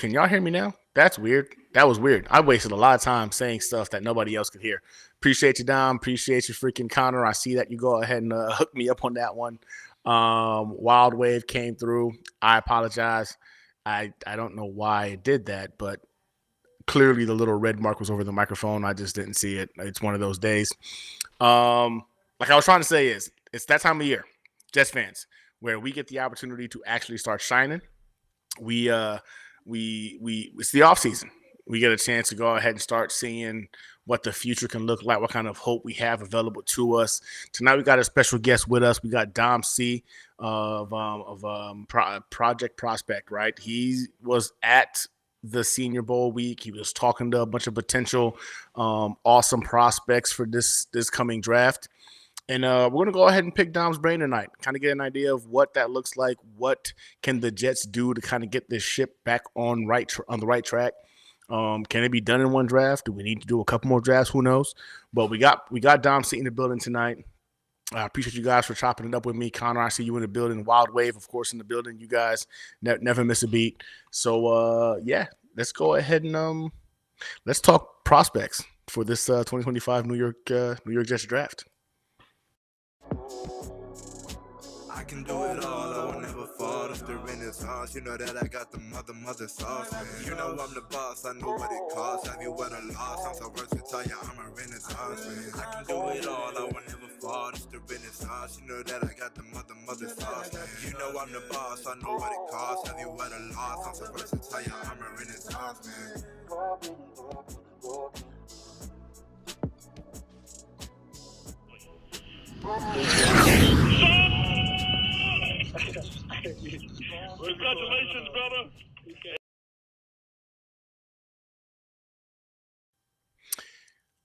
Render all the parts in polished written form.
Can y'all hear me now? That's weird. That was weird. I wasted a lot of time saying stuff that nobody else could hear. Appreciate you, Dom. Appreciate you, freaking Connor. I see that you go ahead and hook me up on that one. Wild Wave came through. I apologize. I don't know why I did that, but clearly the little red mark was over the microphone. I just didn't see it. It's one of those days. Like I was trying to say is it's that time of year, Jets fans, where we get the opportunity to actually start shining. We it's the off season. We get a chance to go ahead and start seeing what the future can look like, what kind of hope we have available to us. Tonight we got a special guest with us. We got Dom C of Project Prospect, right? He was at the Senior Bowl week. He was talking to a bunch of potential awesome prospects for this coming draft. And we're going to go ahead and pick Dom's brain tonight, kind of get an idea of what that looks like. What can the Jets do to kind of get this ship back on the right track? Can it be done in one draft? Do we need to do a couple more drafts? Who knows? But we got Dom sitting in the building tonight. I appreciate you guys for chopping it up with me. Connor, I see you in the building. Wild Wave, of course, in the building. You guys never miss a beat. So, yeah, let's go ahead and let's talk prospects for this 2025 New York Jets draft. I can do it all, I will never fall. It's the Renaissance, you know that I got the mother sauce, man. You know I'm the boss, I know what it costs. Have you won a loss? I'm so versatile, yeah, I'm a Renaissance, man. I can do it all, I will never fall. It's the Renaissance, you know that I got the mother sauce, man. You know I'm the boss, I know what it costs. Have you won a loss? I'm so versatile, yeah, I'm a Renaissance, man. Congratulations, brother.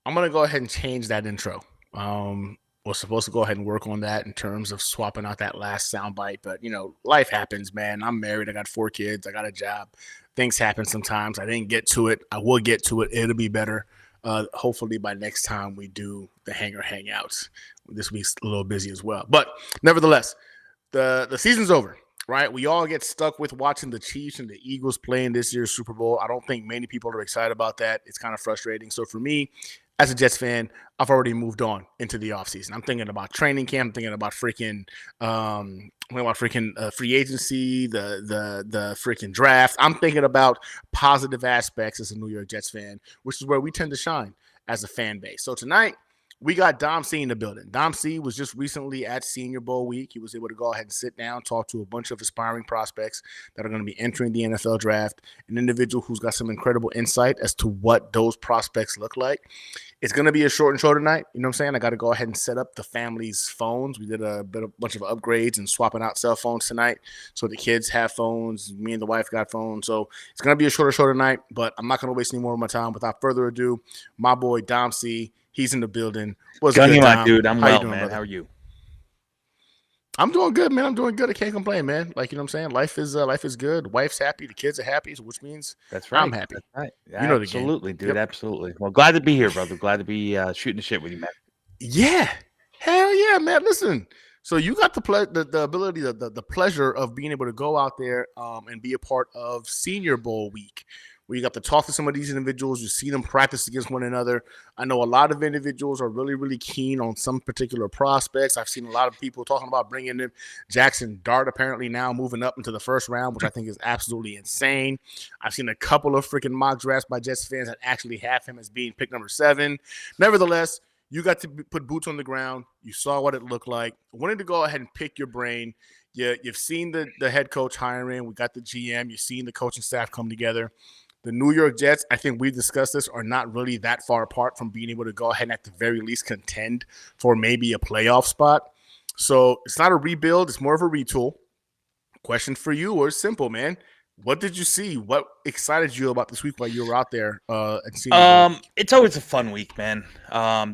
I'm going to go ahead and change that intro. We're supposed to go ahead and work on that in terms of swapping out that last soundbite, but life happens, man. I'm married. I got 4 kids. I got a job. Things happen sometimes. I didn't get to it. I will get to it. It'll be better. Hopefully by next time we do the Hangouts. This week's a little busy as well, but nevertheless, the season's over. Right, we all get stuck with watching the Chiefs and the Eagles playing this year's Super Bowl. I don't think many people are excited about that. It's kind of frustrating. So for me, as a Jets fan, I've already moved on into the offseason. I'm thinking about training camp. I'm thinking about freaking free agency, the freaking draft. I'm thinking about positive aspects as a New York Jets fan, which is where we tend to shine as a fan base. So tonight, we got Dom C in the building. Dom C was just recently at Senior Bowl week. He was able to go ahead and sit down, talk to a bunch of aspiring prospects that are going to be entering the NFL draft, an individual who's got some incredible insight as to what those prospects look like. It's going to be a short and show tonight. You know what I'm saying? I got to go ahead and set up the family's phones. We did a bunch of upgrades and swapping out cell phones tonight. So the kids have phones. Me and the wife got phones. So it's going to be a shorter show tonight, but I'm not going to waste any more of my time. Without further ado, my boy Dom C, he's in the building. What's good, my dude? I'm well, man. How are you? I'm doing good, man. I'm doing good. I can't complain, man. Like, you know what I'm saying? Life is good. Wife's happy. The kids are happy, which means that's right. I'm happy. That's right. Yeah, you know absolutely, dude. Yep. Absolutely. Well, glad to be here, brother. Glad to be shooting the shit with you, man. Yeah. Hell yeah, man. Listen. So you got the ability, the pleasure of being able to go out there and be a part of Senior Bowl week, where you got to talk to some of these individuals. You see them practice against one another. I know a lot of individuals are really, really keen on some particular prospects. I've seen a lot of people talking about bringing in Jackson Dart, apparently now moving up into the first round, which I think is absolutely insane. I've seen a couple of freaking mock drafts by Jets fans that actually have him as being pick number 7. Nevertheless, you got to put boots on the ground. You saw what it looked like. I wanted to go ahead and pick your brain. You've seen the head coach hiring. We got the GM. You've seen the coaching staff come together. The New York Jets, I think we discussed this, are not really that far apart from being able to go ahead and at the very least contend for maybe a playoff spot. So it's not a rebuild. It's more of a retool. Question for you is simple, man. What did you see? What excited you about this week while you were out there? It's always a fun week, man.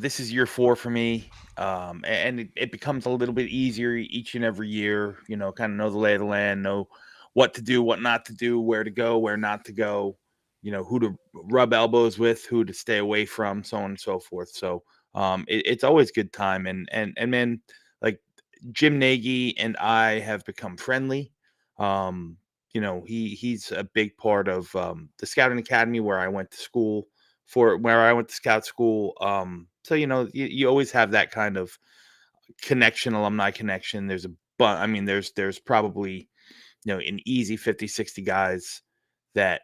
This is year 4 for me. And it becomes a little bit easier each and every year, kind of know the lay of the land, know what to do, what not to do, where to go, where not to go, who to rub elbows with, who to stay away from, so on and so forth. So it's always good time. And man, like Jim Nagy and I have become friendly. he's a big part of the Scouting Academy where I went to school where I went to scout school. So you always have that kind of connection, alumni connection. There's probably an easy 50, 60 guys that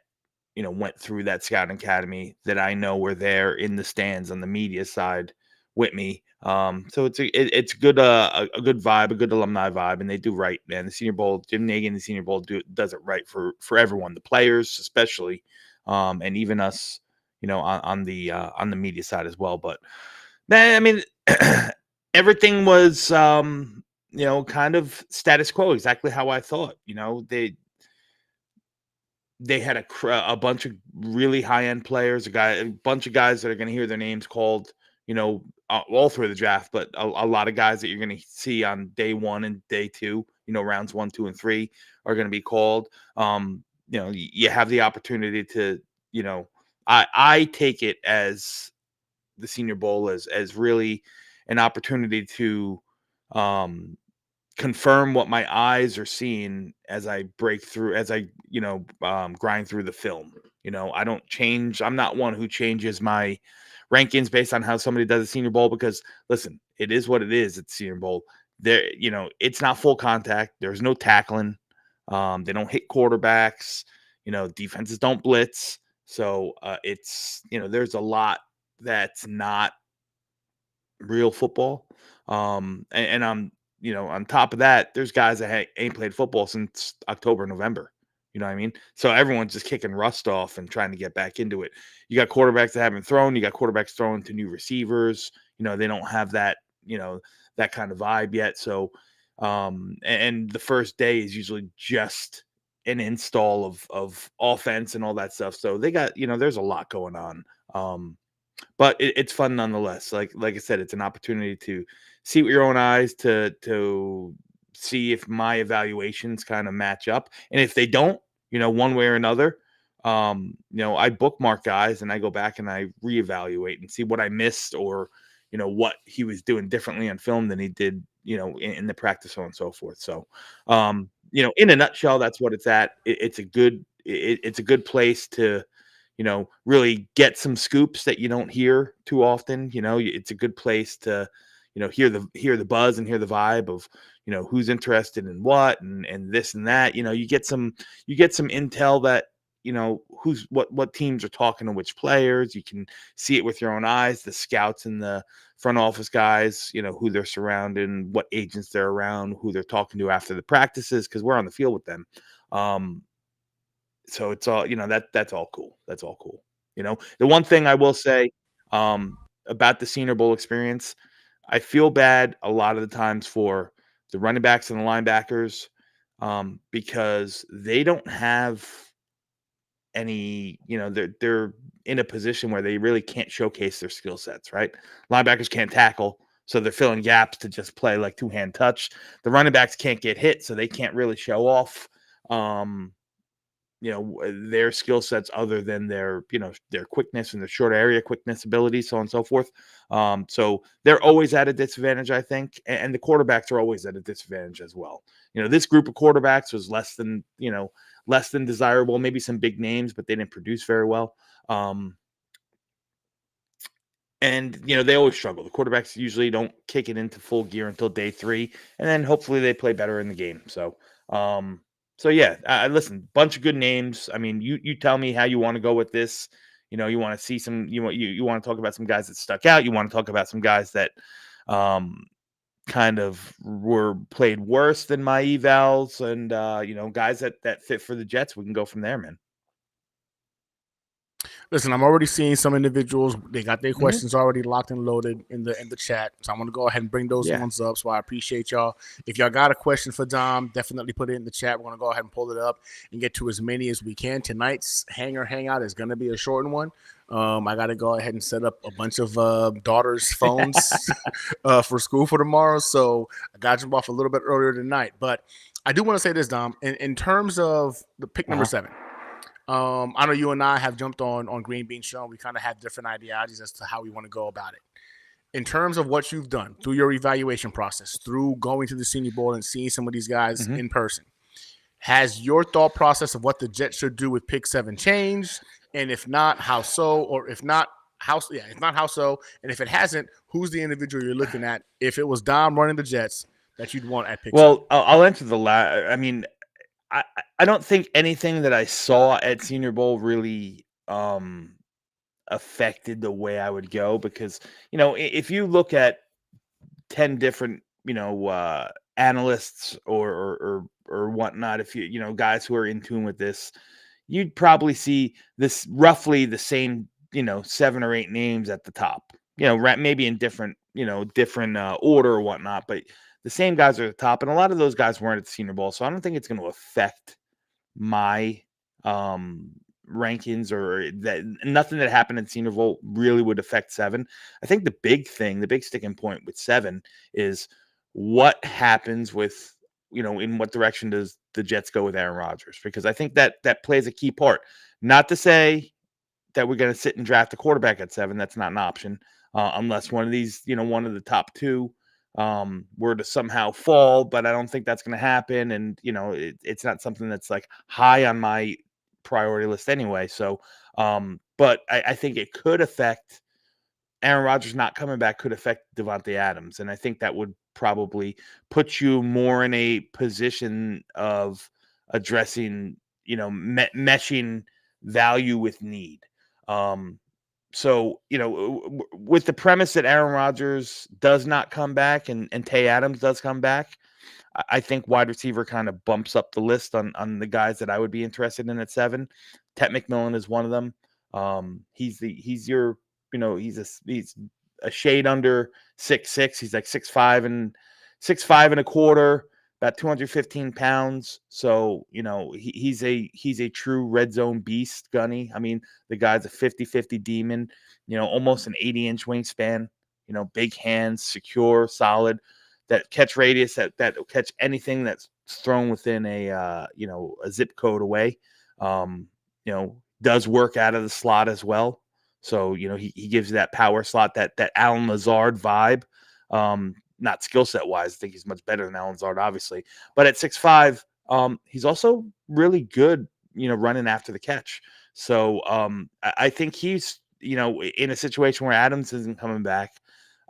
went through that scouting academy that I know were there in the stands on the media side with me. So it's good, a good vibe, a good alumni vibe, and they do right, man. The Senior Bowl, Jim Nagy, the Senior Bowl does it right for everyone, the players especially, and even us, on the media side as well. But man, I mean, everything was kind of status quo, exactly how I thought. They had a bunch of really high end players, a bunch of guys that are going to hear their names called, all through the draft, but a lot of guys that you're going to see on day 1 and day 2, rounds 1, 2, and 3 are going to be called. You have the opportunity to, I take it as the Senior Bowl as really an opportunity to confirm what my eyes are seeing as I break through, as I, grind through the film. I don't change. I'm not one who changes my rankings based on how somebody does a Senior Bowl, because listen, it is what it is. It's Senior Bowl. There, it's not full contact. There's no tackling. They don't hit quarterbacks. Defenses don't blitz. So it's, there's a lot that's not real football. And I'm, on top of that, there's guys that ain't played football since October, November. You know what I mean? So everyone's just kicking rust off and trying to get back into it. You got quarterbacks that haven't thrown. You got quarterbacks throwing to new receivers. They don't have that, that kind of vibe yet. So, and the first day is usually just an install of offense and all that stuff. So they got, there's a lot going on. But it's fun nonetheless. Like I said, it's an opportunity to see with your own eyes, to see if my evaluations kind of match up, and if they don't, one way or another, I bookmark guys and I go back and I reevaluate and see what I missed, or what he was doing differently on film than he did, in the practice, so on and so forth. So, in a nutshell, that's what it's at. It's a good place to really get some scoops that you don't hear too often. It's a good place to, hear the buzz and hear the vibe of, who's interested in what, and this and that. You get some intel that, what teams are talking to which players. You can see it with your own eyes, the scouts and the front office guys, who they're surrounding, what agents they're around, who they're talking to after the practices, because we're on the field with them. So it's all, that's all cool. That's all cool. The one thing I will say about the Senior Bowl experience, I feel bad a lot of the times for the running backs and the linebackers, because they don't have any, they're in a position where they really can't showcase their skill sets, right? Linebackers can't tackle, so they're filling gaps to just play like two-hand touch. The running backs can't get hit, so they can't really show off their skill sets other than their quickness and their short area quickness abilities, so on and so forth. So they're always at a disadvantage, I think, and the quarterbacks are always at a disadvantage as well. This group of quarterbacks was less than desirable, maybe some big names, but they didn't produce very well. And they always struggle. The quarterbacks usually don't kick it into full gear until day 3, and then hopefully they play better in the game. So yeah, listen, bunch of good names. I mean, you tell me how you want to go with this. You want to see some. You want to talk about some guys that stuck out. You want to talk about some guys that kind of were played worse than my evals, and guys that fit for the Jets. We can go from there, man. Listen, I'm already seeing some individuals. They got their questions already locked and loaded in the chat. So I'm going to go ahead and bring those ones up. So I appreciate y'all. If y'all got a question for Dom, definitely put it in the chat. We're going to go ahead and pull it up and get to as many as we can. Tonight's Hangout is going to be a shortened one. I got to go ahead and set up a bunch of daughters' phones for school for tomorrow. So I got to jump off a little bit earlier tonight. But I do want to say this, Dom, in terms of the pick number 7. I know you and I have jumped on Green Bean Show. We kind of have different ideologies as to how we want to go about it. In terms of what you've done through your evaluation process, through going to the Senior Bowl and seeing some of these guys in person, Has your thought process of what the Jets should do with pick 7 changed? And if not, how so? Or if not, if not, how so? And if it hasn't, who's the individual you're looking at? If it was Dom running the Jets, that you'd want at pick 7? Well, I'll answer the last. I mean, I don't think anything that I saw at Senior Bowl really affected the way I would go, because if you look at 10 different analysts or whatnot, if guys who are in tune with this, you'd probably see this roughly the same 7 or 8 names at the top, maybe in different order or whatnot, but the same guys are at the top, and a lot of those guys weren't at the Senior Bowl, so I don't think it's going to affect my rankings, or that nothing that happened in Senior Bowl really would affect 7. I think the big sticking point with 7 is what happens with, in what direction does the Jets go with Aaron Rodgers? Because I think that plays a key part. Not to say that we're going to sit and draft a quarterback at 7. That's not an option, unless one of these, one of the top 2 were to somehow fall, but I don't think that's going to happen. And, it's not something that's like high on my priority list anyway. So, but I think it could affect Aaron Rodgers not coming back, could affect Devontae Adams. And I think that would probably put you more in a position of addressing, meshing value with need. So, with the premise that Aaron Rodgers does not come back and Tay Adams does come back, I think wide receiver kind of bumps up the list on the guys that I would be interested in at 7. Tet McMillan is one of them. He's a shade under 6'6". He's like 6'5" and 6'5" and a quarter, about 215 pounds. So, he's a true red zone beast, Gunny. I mean, the guy's a 50-50 demon, almost an 80-inch wingspan, big hands, secure, solid, that catch radius, that will catch anything that's thrown within a zip code away. Does work out of the slot as well. So, he gives you that power slot, that Alan Lazard vibe. Not skill set wise, I think he's much better than Alan Lazard, obviously. But at 6'5", he's also really good, running after the catch. So I think he's, in a situation where Adams isn't coming back,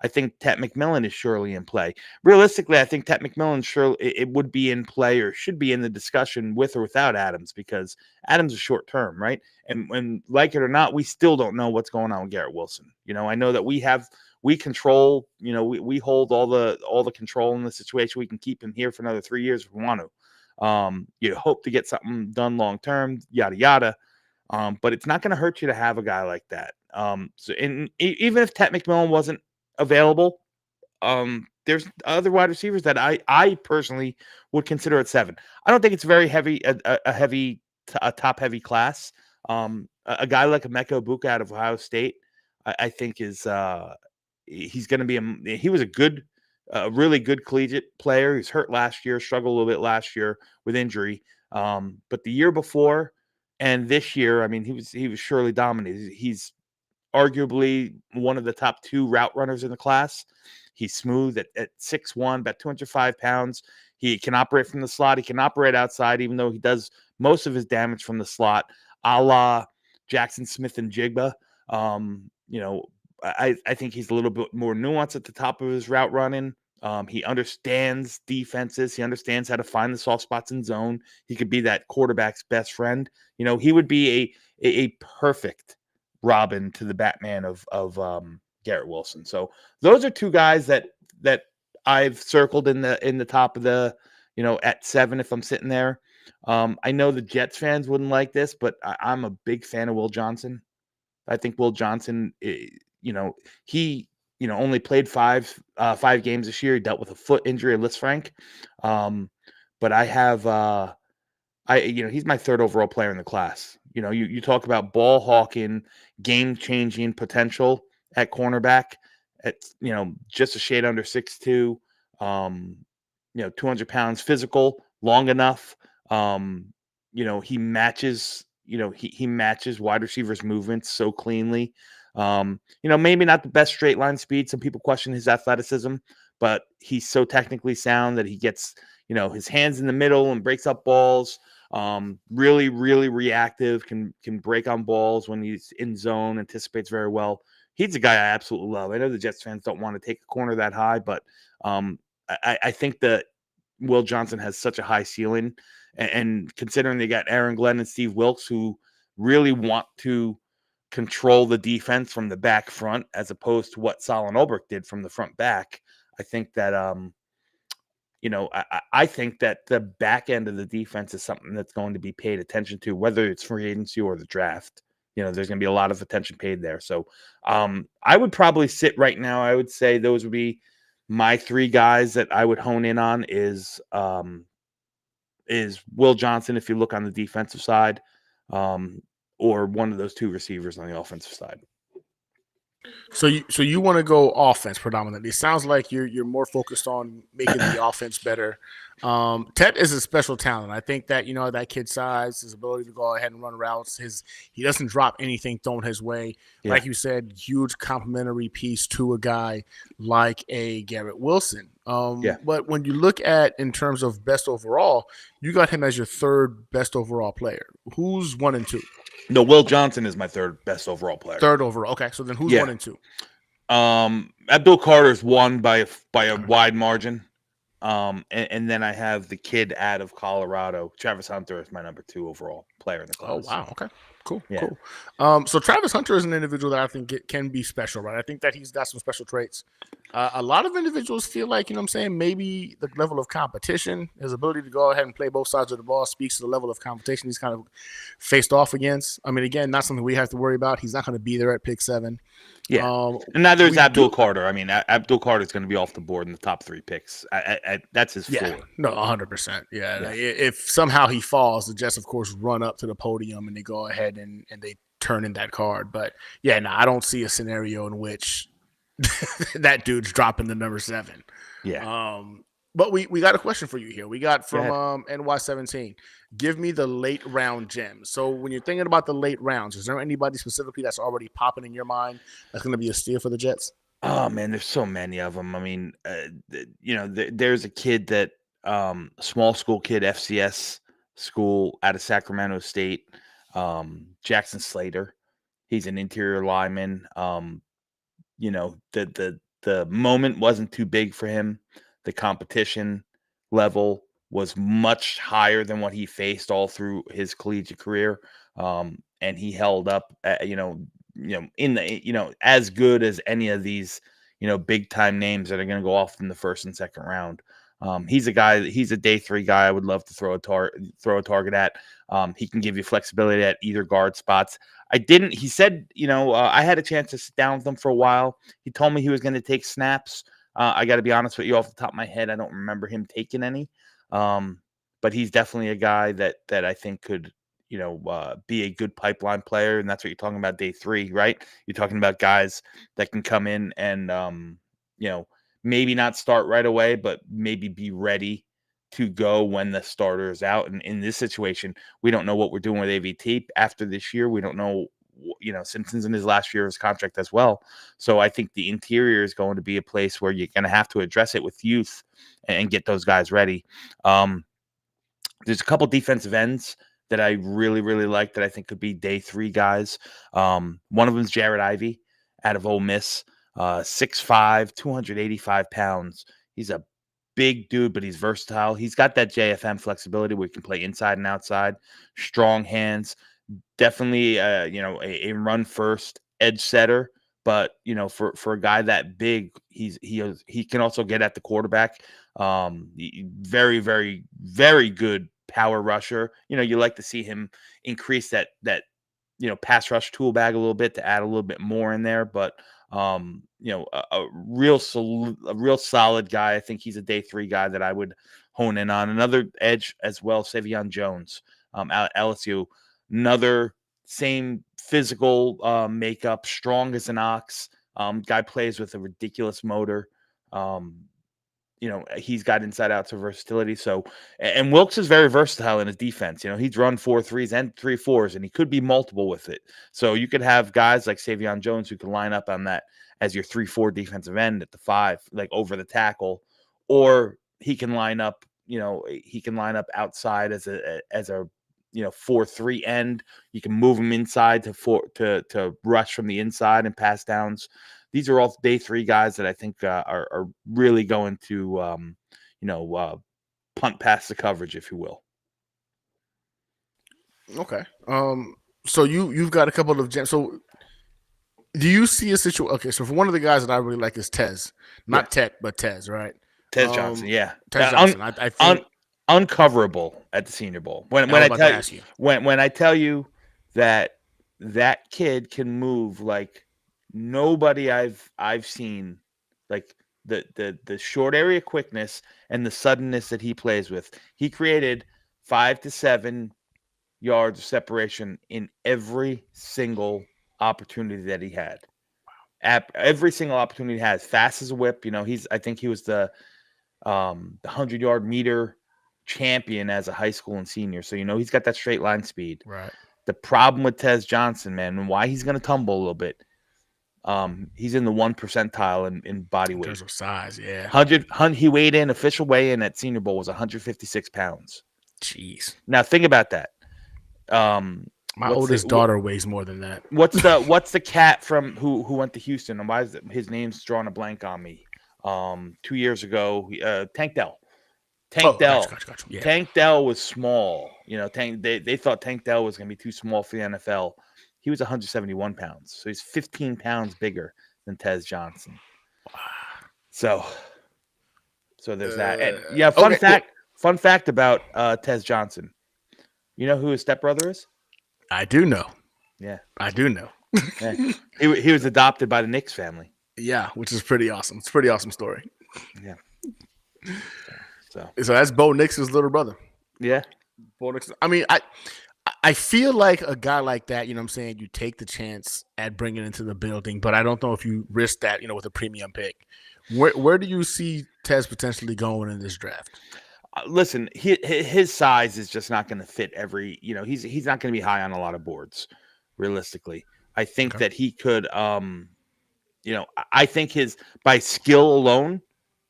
I think Tet McMillan is surely in play. Realistically, I think Tet McMillan surely it would be in play, or should be in the discussion with or without Adams, because Adams is short term, right? And when, like it or not, we still don't know what's going on with Garrett Wilson. I know that we control, we hold all the control in the situation. We can keep him here for another 3 years if we want to. You hope to get something done long term, yada yada. But it's not going to hurt you to have a guy like that. So, even if Tet McMillan wasn't available, there's other wide receivers that I personally would consider at 7. I don't think it's very heavy, a top heavy class. A guy like Emeka Egbuka out of Ohio State, I think is he's going to be he was a really good collegiate player. He was hurt last year, struggled a little bit last year with injury. But the year before and this year, I mean, he was surely dominated. He's arguably one of the top 2 route runners in the class. He's smooth at 6'1", about 205 pounds. He can operate from the slot. He can operate outside, even though he does most of his damage from the slot, a la Jackson Smith and Jigba. I think he's a little bit more nuanced at the top of his route running. He understands defenses. He understands how to find the soft spots in zone. He could be that quarterback's best friend. He would be a perfect Robin to the Batman of Garrett Wilson. So those are 2 guys that I've circled in the top of the, at 7 if I'm sitting there. I know the Jets fans wouldn't like this, but I'm a big fan of Will Johnson. I think Will Johnson, he only played 5 games this year. He dealt with a foot injury, a Lisfranc. But I have he's my 3rd overall player in the class. You talk about ball hawking, game changing potential at cornerback at just a shade under 6'2", 200 pounds, physical, long enough. He matches he matches wide receivers' movements so cleanly. Maybe not the best straight line speed. Some people question his athleticism, but he's so technically sound that he gets, his hands in the middle and breaks up balls. Really, really reactive, can break on balls when he's in zone, anticipates very well. He's a guy I absolutely love. I know the Jets fans don't want to take a corner that high, but I think that Will Johnson has such a high ceiling, and considering they got Aaron Glenn and Steve Wilkes, who really want to control the defense from the back front as opposed to what Solon Ulbrich did from the front back, I think that I think that the back end of the defense is something that's going to be paid attention to, whether it's free agency or the draft. There's going to be a lot of attention paid there. So I would probably sit right now. I would say those would be my three guys that I would hone in on is Will Johnson, if you look on the defensive side, or one of those two receivers on the offensive side. So you want to go offense predominantly. It sounds like you're more focused on making the offense better. Ted is a special talent. I think that that kid's size, his ability to go ahead and run routes, he doesn't drop anything thrown his way. Yeah. Like you said, huge complimentary piece to a guy like a Garrett Wilson. But when you look at in terms of best overall, you got him as your third best overall player. Who's 1 and 2? No, Will Johnson is my third best overall player. Third overall. Okay, so then who's 1 and 2? Abdul Carter's won by a wide margin. And then I have the kid out of Colorado, Travis Hunter, is my number 2 overall player in the class. Oh wow, okay, cool, Yeah. cool. So Travis Hunter is an individual that I think can be special, right? I think that he's got some special traits. A lot of individuals feel like, maybe the level of competition, his ability to go ahead and play both sides of the ball speaks to the level of competition he's kind of faced off against. I mean, again, not something we have to worry about. He's not going to be there at pick 7. Yeah, and neither is Abdul Carter. I mean, Abdul Carter is going to be off the board in the top 3 picks. That's his floor. Yeah, no, 100%. Yeah, if somehow he falls, the Jets, of course, run up to the podium and they go ahead and they turn in that card. But yeah, no, I don't see a scenario in which that dude's dropping the number 7. Yeah. But we got a question for you here. We got from NY17. Give me the late round gems. So when you're thinking about the late rounds, is there anybody specifically that's already popping in your mind that's going to be a steal for the Jets? Oh man, there's so many of them. I mean, there's a kid that small school kid, FCS school out of Sacramento State, Jackson Slater. He's an interior lineman. The moment wasn't too big for him. The competition level was much higher than what he faced all through his collegiate career. And he held up, in the, as good as any of these, big time names that are going to go off in the first and second round. He's a day 3 guy I would love to throw a target at. He can give you flexibility at either guard spots. He said, I had a chance to sit down with him for a while. He told me he was going to take snaps. I got to be honest with you, off the top of my head, I don't remember him taking any. But he's definitely a guy that I think could, be a good pipeline player. And that's what you're talking about day 3, right? You're talking about guys that can come in and, maybe not start right away, but maybe be ready to go when the starter is out. And in this situation, we don't know what we're doing with AVT after this year. We don't know, Simpson's in his last year of his contract as well. So I think the interior is going to be a place where you're going to have to address it with youth and get those guys ready. There's a couple defensive ends that I really, really like that I think could be day 3 guys. One of them is Jared Ivey out of Ole Miss, 6'5", 285 pounds. He's a big dude, but he's versatile. He's got that JFM flexibility where he can play inside and outside, strong hands, definitely, a run first edge setter. But, for a guy that big, he can also get at the quarterback. Very, very, very good power rusher. You like to see him increase that pass rush tool bag a little bit to add a little bit more in there. But, a real solid guy. I think he's a day 3 guy that I would hone in on. Another edge as well, Savion Jones, out at LSU. Another same physical makeup, strong as an ox. Guy plays with a ridiculous motor. he's got inside outs of versatility. So, and Wilkes is very versatile in his defense. He's run 4-3s and 3-4s, and he could be multiple with it. So you could have guys like Savion Jones who can line up on that as your 3-4 defensive end at the 5, like over the tackle, or he can line up. He can line up outside as a 4-3 end. You can move him inside to rush from the inside and pass downs. These are all day 3 guys that I think are really going to punt past the coverage, if you will. Okay. So you've got a couple of gems. So do you see a situation? Okay, so for one of the guys that I really like is Tez, not Tech, but Tez, right? Tez Johnson, yeah. Tez Johnson. I think uncoverable at the Senior Bowl. When I tell you that kid can move like nobody I've seen, like the short area quickness and the suddenness that he plays with. He created 5 to 7 yards of separation in every single opportunity that he had. Every single opportunity he has, fast as a whip. I think he was the 100-yard meter champion as a high school and senior. So he's got that straight line speed. Right. The problem with Tez Johnson, man, and why he's going to tumble a little bit. He's in the 1 percentile in body weight. In terms of size, yeah. He weighed in, official weigh-in at Senior Bowl was 156 pounds. Jeez. Now think about that. My oldest daughter weighs more than that. What's the cat from who went to Houston, and why is his name's drawing a blank on me? 2 years ago, Tank Dell. Dell. Gotcha. Yeah. Tank Dell was small. They thought Tank Dell was going to be too small for the NFL. He was 171 pounds, so he's 15 pounds bigger than Tez Johnson. So there's that. And fun fact about Tez Johnson. You know who his stepbrother is? I do know. Yeah, I do know. Yeah. He was adopted by the Knicks family. Yeah, which is pretty awesome. It's a pretty awesome story. Yeah. So that's Bo Nix's little brother. Yeah. Bo Nix. I mean, I feel like a guy like that, you know what I'm saying, you take the chance at bringing into the building, but I don't know if you risk that, with a premium pick. Where do you see Tez potentially going in this draft? Listen, his size is just not going to fit every, he's not going to be high on a lot of boards, realistically. I think that he could, I think by skill alone,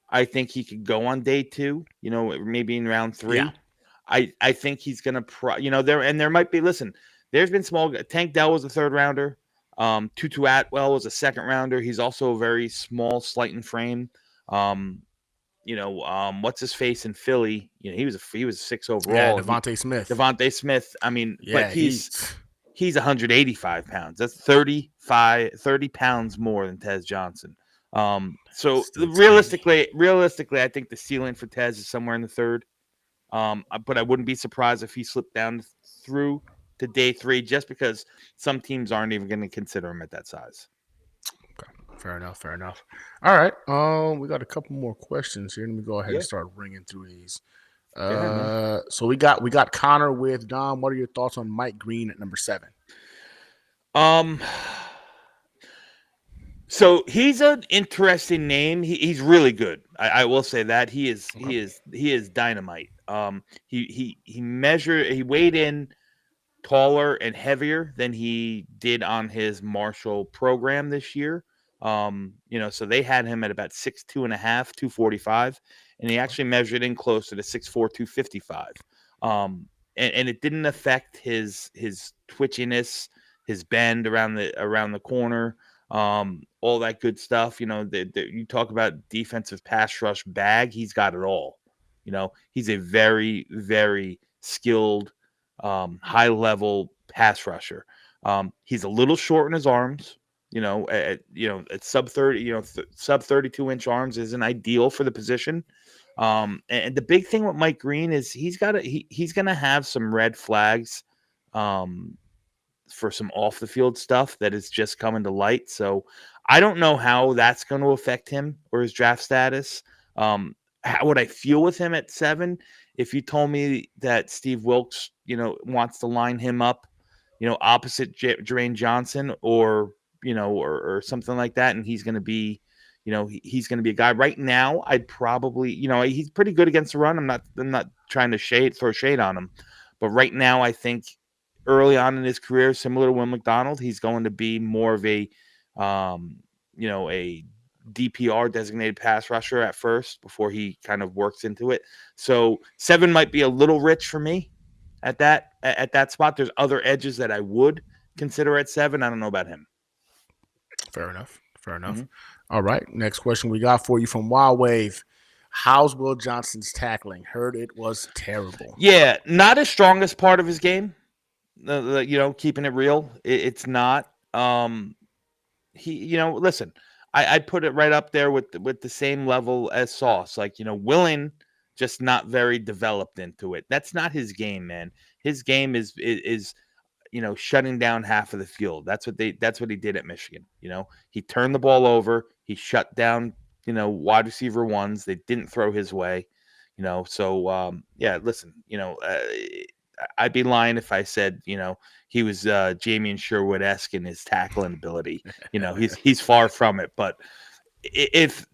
I think he could go on day 2, maybe in round 3. Yeah. I think he's going to, there might be, listen, there's been Tank Dell was a 3rd rounder. Tutu Atwell was a 2nd rounder. He's also a very small, slight in frame. What's his face in Philly? He was a 6 overall. Yeah, Devontae Smith. I mean, yeah, but he's 185 pounds. That's 30 pounds more than Tez Johnson. So realistically, I think the ceiling for Tez is somewhere in the 3rd. But I wouldn't be surprised if he slipped down through to day 3, just because some teams aren't even going to consider him at that size. Okay, fair enough. All right, we got a couple more questions here. Let me go ahead and start ringing through these. So we got Connor with Dom. What are your thoughts on Mike Green at number 7? So he's an interesting name. He's really good. I will say that he is dynamite. He weighed in taller and heavier than he did on his Marshall program this year. So they had him at about 6'2.5", 245, and he actually measured in closer to 6'4", 255. And it didn't affect his twitchiness, his bend around the corner, all that good stuff. You talk about defensive pass rush bag, he's got it all. He's a very, very skilled, high level pass rusher. He's a little short in his arms. At sub 30, sub 32-inch arms isn't ideal for the position. And the big thing with Mike Green is he's going to have some red flags for some off the field stuff that is just coming to light. So I don't know how that's going to affect him or his draft status. How would I feel with him at 7 if you told me that Steve Wilkes, wants to line him up, opposite Jermaine Johnson or something like that, and he's going to be, he's going to be a guy. Right now, I'd probably, he's pretty good against the run. I'm not trying to throw shade on him, but right now, I think early on in his career, similar to Will McDonald, he's going to be more of um, a DPR, designated pass rusher, at first before he kind of works into it. So 7 might be a little rich for me at that spot. There's other edges that I would consider at 7. I don't know about him. Fair enough. Fair enough. Mm-hmm. All right. Next question we got for you from Wild Wave. How's Will Johnson's tackling? Heard it was terrible. Yeah, not his strongest part of his game. Keeping it real, it's not. Listen, I'd put it right up there with the same level as Sauce. Like, Willing, just not very developed into it. That's not his game, man. His game is shutting down half of the field. That's what he did at Michigan. He turned the ball over. He shut down, wide receiver ones. They didn't throw his way. So listen, I'd be lying if I said, he was Jamie and Sherwood-esque in his tackling ability. He's far from it. But if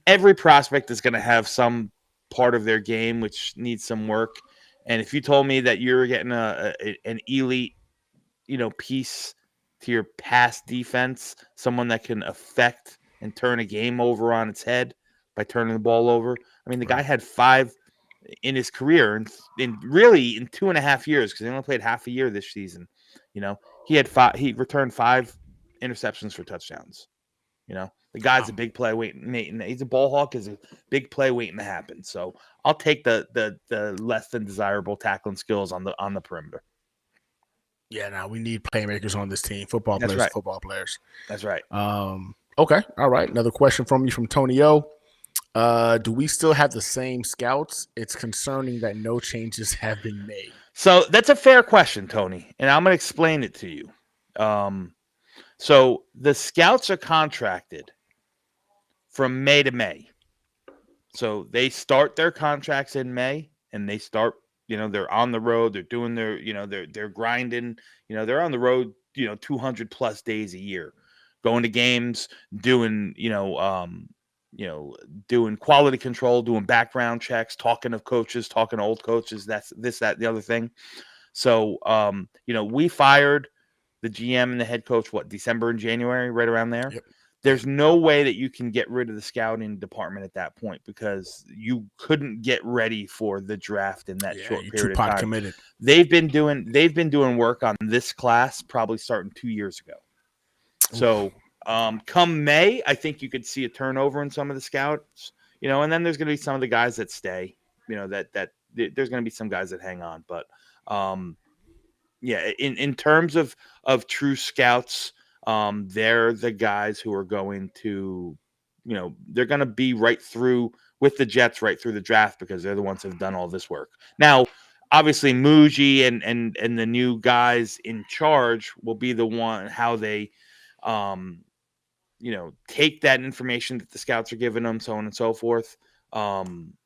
every prospect is going to have some part of their game which needs some work. And if you told me that you're getting an elite, piece to your pass defense, someone that can affect and turn a game over on its head by turning the ball over. I mean, the guy had 5 in his career, and really in 2.5 years, because he only played half a year this season. He had 5. He returned 5 interceptions for touchdowns. The guy's a big play waiting. He's a ball hawk. Is a big play waiting to happen. So I'll take the less than desirable tackling skills on the perimeter. Yeah, now we need playmakers on this team. Football That's players, right. football players. That's right. Okay, all right. Another question from you from Tony O. Do we still have the same scouts? It's concerning that no changes have been made. So that's a fair question, Tony, and I'm going to explain it to you. So the scouts are contracted from May to May. So they start their contracts in May, and they start, they're on the road. They're doing their, they're grinding. They're on the road, 200 plus days a year, going to games, doing, doing quality control, doing background checks, talking to coaches, talking to old coaches. That's this, that, the other thing. So, we fired the GM and the head coach, December and January, right around there. Yep. There's no way that you can get rid of the scouting department at that point because you couldn't get ready for the draft in that short period of time. Committed. They've been doing work on this class probably starting 2 years ago. So come May, I think you could see a turnover in some of the scouts, and then there's going to be some of the guys that stay, that there's going to be some guys that hang on. But in terms of true scouts, they're the guys who are going to, they're going to be right through with the Jets, right through the draft, because they're the ones who've done all this work. Now, obviously, Muji and the new guys in charge will be the one how they, take that information that the scouts are giving them, so on and so forth, and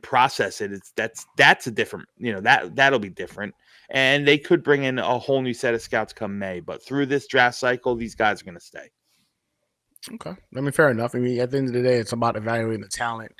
process it. That's a different, that'll be different. And they could bring in a whole new set of scouts come May, but through this draft cycle, these guys are going to stay. Okay. I mean, fair enough. I mean, at the end of the day, it's about evaluating the talent.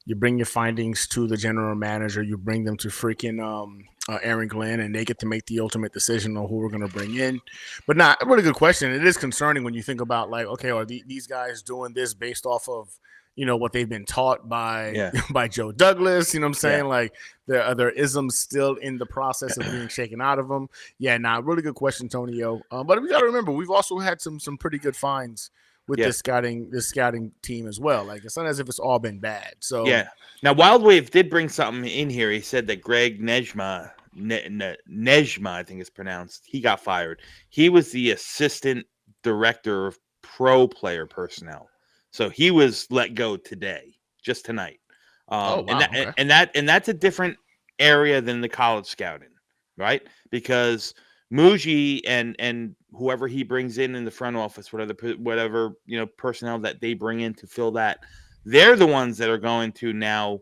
You bring your findings to the general manager. You bring them to freaking Aaron Glenn, and they get to make the ultimate decision on who we're going to bring in. But a really good question. It is concerning when you think about, like, okay, are these guys doing this based off of, what they've been taught by by Joe Douglas? You know what I'm saying? Yeah. Like, there are other isms still in the process of being shaken out of them. Yeah, really good question, Tonio. But we got to remember, we've also had some pretty good finds with this scouting team as well. Like, it's not as if it's all been bad. So now Wild Wave did bring something in here. He said that Greg Nejma, I think it's pronounced, he got fired. He was the assistant director of pro player personnel. So he was let go today, just tonight. And that's a different area than the college scouting, right? Because Muji and whoever he brings in the front office, whatever personnel that they bring in to fill that, they're the ones that are going to now,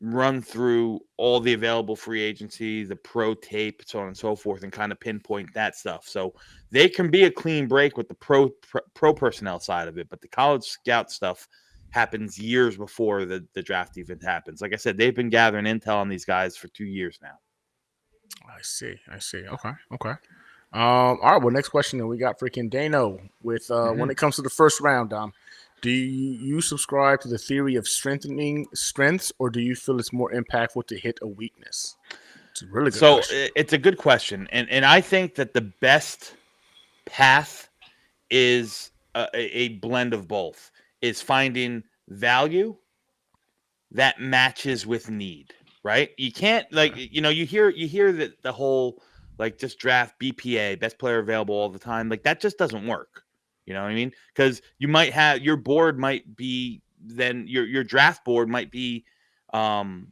run through all the available free agency, the pro tape, so on and so forth, and kind of pinpoint that stuff. So they can be a clean break with the pro personnel side of it, but the college scout stuff happens years before the draft even happens. Like I said, they've been gathering intel on these guys for 2 years now. I see. Okay. All right. Well, next question that we got freaking Dano with when it comes to the first round, Dom. Do you subscribe to the theory of strengthening strengths, or do you feel it's more impactful to hit a weakness? It's a really good So question. it's a good question, and I think that the best path is a blend of both. Is finding value that matches with need, right? You can't you hear that the whole like just draft BPA, best player available all the time. Like that just doesn't work. You know what I mean? Because you might have your board might be then your draft board might be um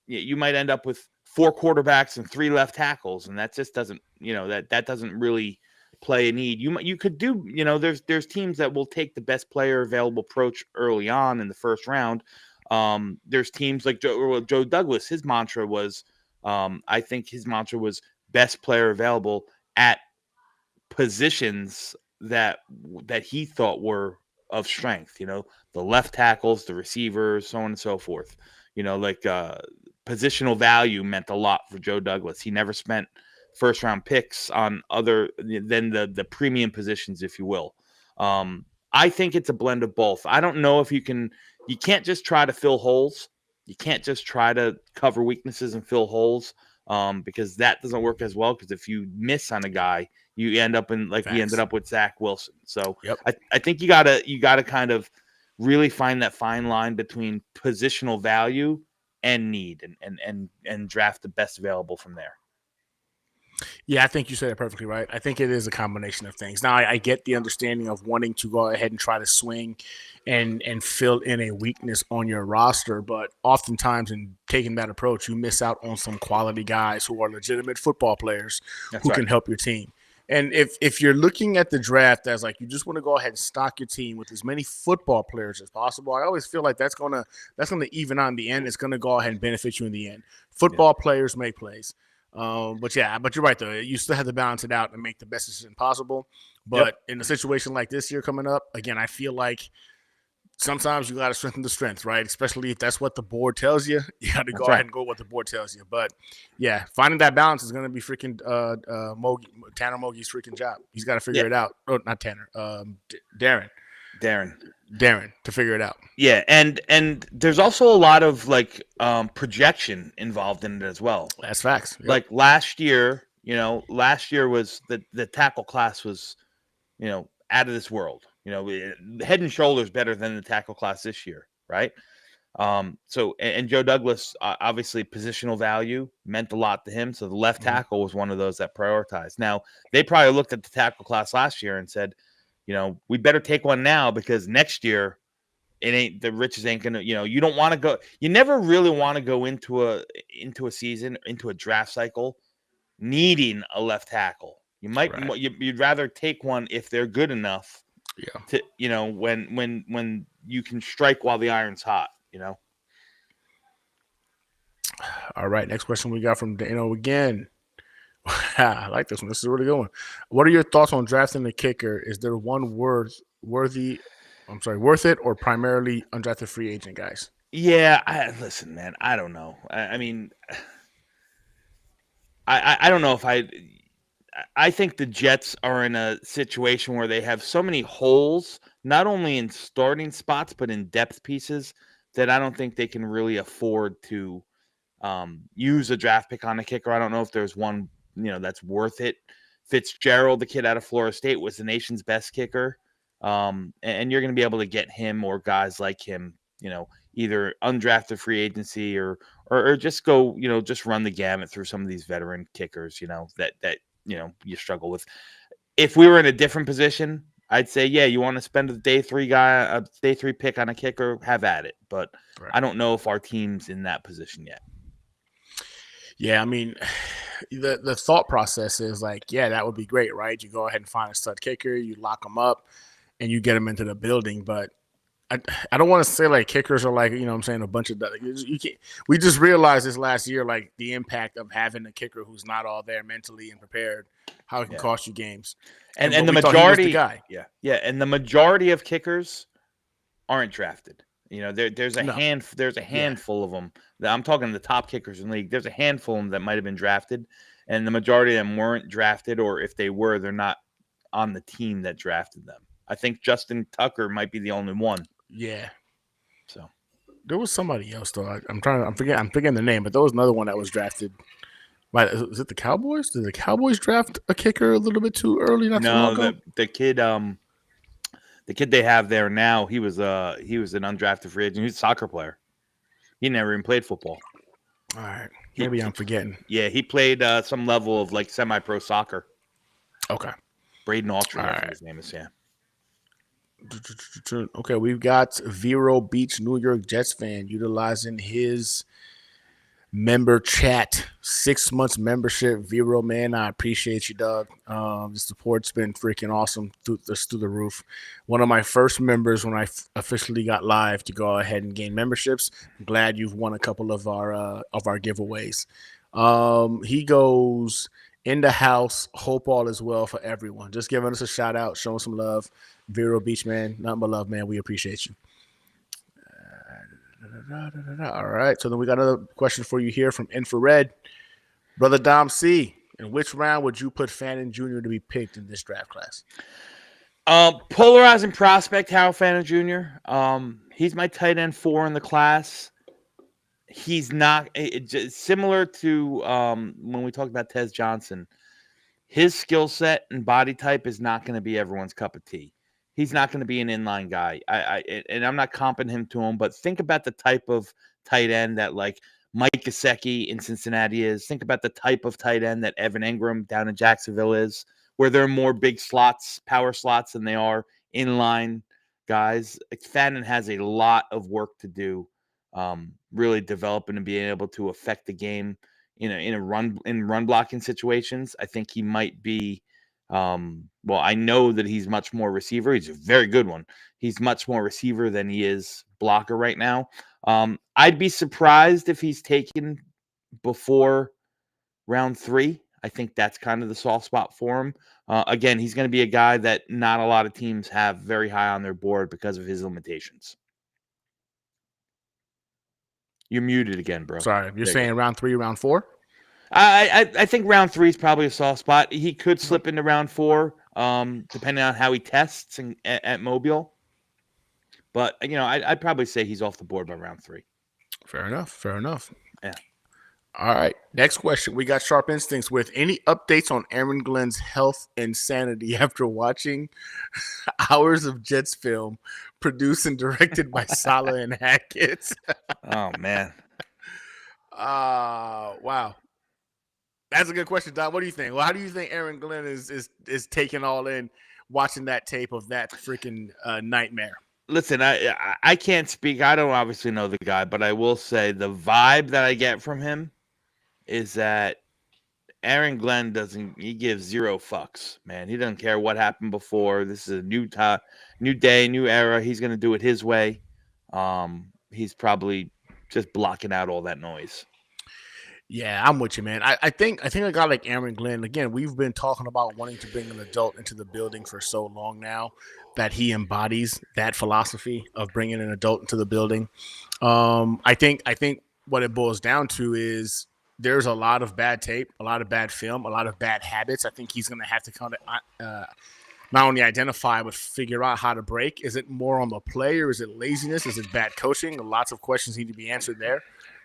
you might end up with 4 quarterbacks and 3 left tackles, and that just doesn't that doesn't really play a need. You could do there's teams that will take the best player available approach early on in the first round. There's teams like Joe Douglas. His mantra was, I think his mantra was best player available at positions that he thought were of strength. The left tackles, the receivers, so on and so forth. Positional value meant a lot for Joe Douglas. He never spent first round picks on other than the premium positions, if you will. I think it's a blend of both. I don't know if you can't just try to fill holes. You can't just try to cover weaknesses and fill holes because that doesn't work as well. Because if you miss on a guy, you end up in like we ended up with Zach Wilson. So Yep. I think you gotta kind of really find that fine line between positional value and need and draft the best available from there. Yeah, I think you said it perfectly right. I think it is a combination of things. Now, I get the understanding of wanting to go ahead and try to swing and fill in a weakness on your roster, but oftentimes in taking that approach, you miss out on some quality guys who are legitimate football players who can help your team. And if you're looking at the draft as like you just want to go ahead and stock your team with as many football players as possible, I always feel like that's gonna even out in the end. It's gonna go ahead and benefit you in the end. Football players make plays. But you're right though. You still have to balance it out and make the best decision possible. But in a situation like this year coming up, again, I feel like sometimes you got to strengthen the strength, right? Especially if that's what the board tells you. You got to go ahead and go with what the board tells you. But yeah, finding that balance is going to be freaking Tanner Mogi's freaking job. He's got to figure it out. Oh, not Tanner. Darren to figure it out. Yeah, and there's also a lot of like projection involved in it as well. That's facts. Yep. Like last year was the tackle class was, out of this world. Head and shoulders better than the tackle class this year, right? So and Joe Douglas, obviously positional value meant a lot to him. So the left tackle was one of those that prioritized. Now they probably looked at the tackle class last year and said, we better take one now because next year the riches ain't gonna. You don't want to go. You never really want to go into a season, into a draft cycle, needing a left tackle. You might you'd rather take one if they're good enough. Yeah. To when you can strike while the iron's hot. All right. Next question we got from Dano again. I like this one. This is really good one. What are your thoughts on drafting the kicker? Is there one worth it or primarily undrafted free agent guys? Yeah, listen, man. I don't know. I mean, I don't know if I think the Jets are in a situation where they have so many holes, not only in starting spots but in depth pieces, that I don't think they can really afford to use a draft pick on a kicker. I don't know if there's one that's worth it. Fitzgerald, the kid out of Florida State, was the nation's best kicker. And you're going to be able to get him or guys like him, either undrafted free agency or just go, just run the gamut through some of these veteran kickers, that you struggle with. If we were in a different position, I'd say, yeah, you want to spend a day 3 pick on a kicker, have at it. But I don't know if our team's in that position yet. Yeah, I mean, the thought process is like, yeah, that would be great, right? You go ahead and find a stud kicker, you lock them up, and you get them into the building. But I don't want to say like kickers are like, you know what I'm saying, a bunch of you can't, we just realized this last year like the impact of having a kicker who's not all there mentally and prepared, how it can cost you games. And but the we thought he was the majority, guy. and the majority of kickers aren't drafted. You know, there's a No. handful of them. I'm talking the top kickers in the league. There's a handful of them that might have been drafted, and the majority of them weren't drafted, or if they were, they're not on the team that drafted them. I think Justin Tucker might be the only one. Yeah. So there was somebody else though. I'm forgetting the name, but there was another one that was drafted. Is it the Cowboys? Did the Cowboys draft a kicker a little bit too early? No, the kid they have there now, he was an undrafted free agent. He was a soccer player. He never even played football. All right. Maybe I'm forgetting. Yeah, he played some level of like semi-pro soccer. Okay. Braden Autry, I think his name is, yeah. Okay, we've got Vero Beach, New York Jets fan, utilizing his member chat, 6 months membership. Vero, man, I appreciate you, dog. The support's been freaking awesome through the roof. One of my first members when I officially got live to go ahead and gain memberships. I'm glad you've won a couple of our giveaways. He goes in the house. Hope all is well for everyone. Just giving us a shout out, showing some love. Vero Beach, man, nothing but love, man. We appreciate you. All right, so then we got another question for you here from Infrared. Brother Dom C, in which round would you put Fannin Jr. to be picked in this draft class? Polarizing prospect, Harold Fannin Jr. He's my tight end 4 in the class. He's not similar to when we talked about Tez Johnson. His skill set and body type is not going to be everyone's cup of tea. He's not going to be an inline guy. And I'm not comping him to him, but think about the type of tight end that like Mike Gesicki in Cincinnati is. Think about the type of tight end that Evan Ingram down in Jacksonville is, where they're more big slots, power slots, than they are inline guys. Fannin has a lot of work to do, really developing and being able to affect the game in run blocking situations. I think he might be. I know that he's much more receiver. He's a very good one. He's much more receiver than he is blocker right now. I'd be surprised if he's taken before round 3. I think that's kind of the soft spot for him. Again, he's going to be a guy that not a lot of teams have very high on their board because of his limitations. You're muted again, bro. Sorry, you're saying round 3, round 4? I think round 3 is probably a soft spot. He could slip into round 4, depending on how he tests at Mobile. But I'd probably say he's off the board by round 3. Fair enough. Yeah. All right. Next question. We got Sharp Instincts with any updates on Aaron Glenn's health and sanity after watching hours of Jets film produced and directed by Saleh and Hackett. Oh man. Wow. That's a good question, Don. What do you think? Well, how do you think Aaron Glenn is taking all in watching that tape of that freaking nightmare? Listen, I can't speak. I don't obviously know the guy, but I will say the vibe that I get from him is that Aaron Glenn he gives zero fucks, man. He doesn't care what happened before. This is a new day, new era. He's going to do it his way. He's probably just blocking out all that noise. Yeah, I'm with you, man. I think a guy like Aaron Glenn, again, we've been talking about wanting to bring an adult into the building for so long now that he embodies that philosophy of bringing an adult into the building. I think what it boils down to is there's a lot of bad tape, a lot of bad film, a lot of bad habits. I think he's going to have to kind of not only identify but figure out how to break. Is it more on the play or is it laziness? Is it bad coaching? Lots of questions need to be answered there.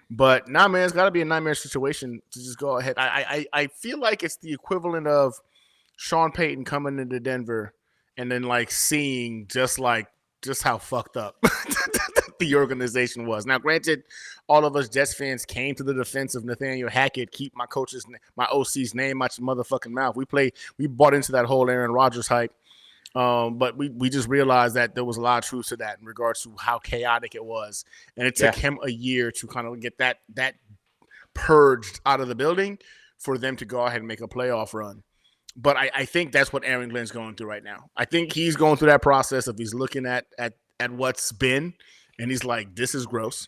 But nah, man, it's got to be a nightmare situation to just go ahead. I feel like it's the equivalent of Sean Payton coming into Denver and then like seeing just how fucked up the organization was. Now, granted, all of us Jets fans came to the defense of Nathaniel Hackett. Keep my OC's name out your motherfucking mouth. We bought into that whole Aaron Rodgers hype. But we just realized that there was a lot of truth to that in regards to how chaotic it was. And it took him a year to kind of get that purged out of the building for them to go ahead and make a playoff run. But I think that's what Aaron Glenn's going through right now. I think he's going through that process of he's looking at at what's been, and he's like, "This is gross.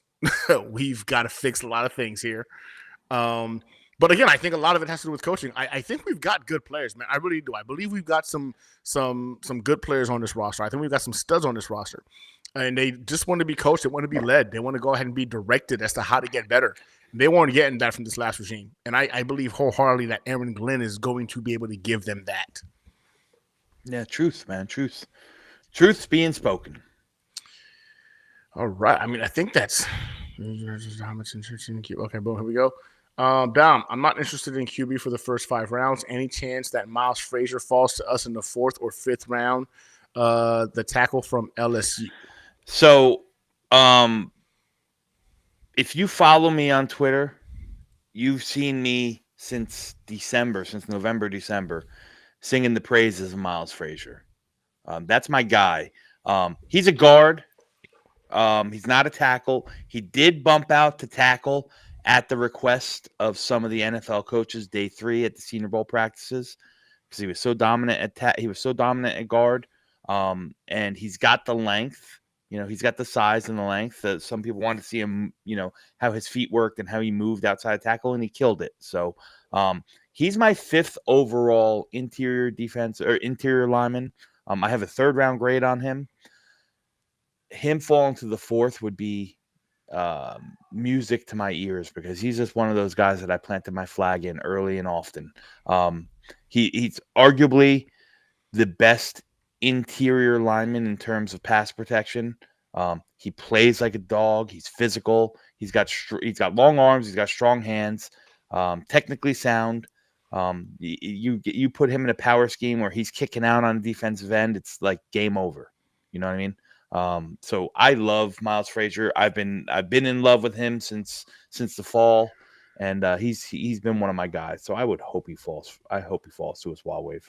We've got to fix a lot of things here." Um, but again, I think a lot of it has to do with coaching. I think we've got good players, man. I really do. I believe we've got some good players on this roster. I think we've got some studs on this roster, and they just want to be coached. They want to be led. They want to go ahead and be directed as to how to get better. They weren't getting that from this last regime, and I believe wholeheartedly that Aaron Glenn is going to be able to give them that. Yeah, truth, man, truth. Truth's being spoken. All right. I mean, I think that's how much interest in QB. Okay, boom. Here we go. Dom, I'm not interested in QB for the first 5 rounds. Any chance that Miles Frazier falls to us in the 4th or 5th round? The tackle from LSU. So, if you follow me on Twitter, you've seen me since November, December, singing the praises of Miles Frazier. That's my guy. He's a guard. He's not a tackle. He did bump out to tackle at the request of some of the NFL coaches day 3 at the Senior Bowl practices because he was so dominant at guard. And he's got the length. He's got the size and the length that some people wanted to see him, how his feet worked and how he moved outside tackle, and he killed it. So he's my 5th overall interior lineman. I have a 3rd round grade on him. Him falling to the 4th would be music to my ears because he's just one of those guys that I planted my flag in early and often. He's arguably the best interior lineman in terms of pass protection. He plays like a dog. He's physical. He's got long arms. He's got strong hands. Technically sound. You put him in a power scheme where he's kicking out on the defensive end, it's like game over. You know what I mean? So I love Miles Frazier. I've been in love with him since the fall, and he's been one of my guys. So I hope he falls to his wild wave.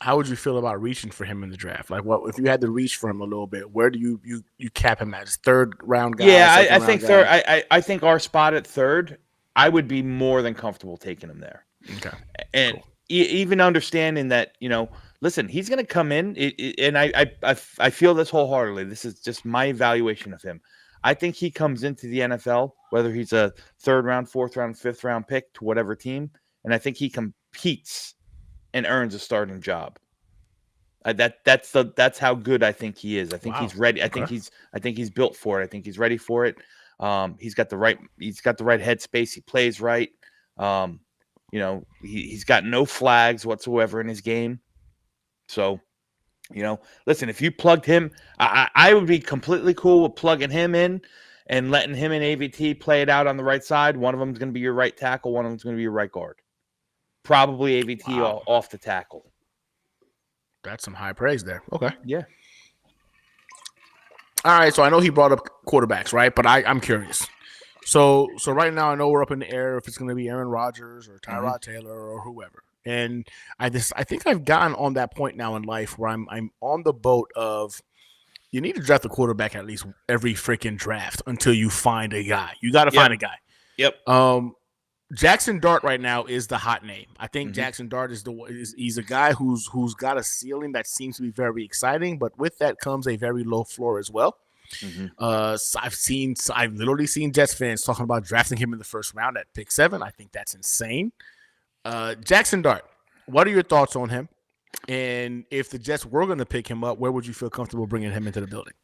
How would you feel about reaching for him in the draft? Like, what if you had to reach for him a little bit? Where do you cap him at? His 3rd round guy? Yeah, I think third. I think our spot at 3rd, I would be more than comfortable taking him there. Okay, and cool. Even understanding that, listen, he's going to come in, and I feel this wholeheartedly. This is just my evaluation of him. I think he comes into the NFL, whether he's a 3rd round, 4th round, 5th round pick to whatever team, and I think he competes and earns a starting job. That's how good I think he is. I think he's ready. I think he's built for it. I think he's ready for it. He's got the right headspace. He plays right. He's got no flags whatsoever in his game. So, listen, if you plugged him, I would be completely cool with plugging him in and letting him and AVT play it out on the right side. One of them is going to be your right tackle. One of them is going to be your right guard. Probably AVT off the tackle. That's some high praise there. Okay. Yeah. All right. So I know he brought up quarterbacks, right? But I'm curious. So right now I know we're up in the air if it's going to be Aaron Rodgers or Tyrod Taylor or whoever. And I think I've gotten on that point now in life where I'm on the boat of you need to draft a quarterback at least every freaking draft until you find a guy. You got to find a guy. Yep. Jackson Dart right now is the hot name. I think Jackson Dart he's a guy who's got a ceiling that seems to be very exciting, but with that comes a very low floor as well. So I've literally seen Jets fans talking about drafting him in the 1st round at pick 7. I think that's insane. Jackson Dart, what are your thoughts on him? And if the Jets were going to pick him up, where would you feel comfortable bringing him into the building?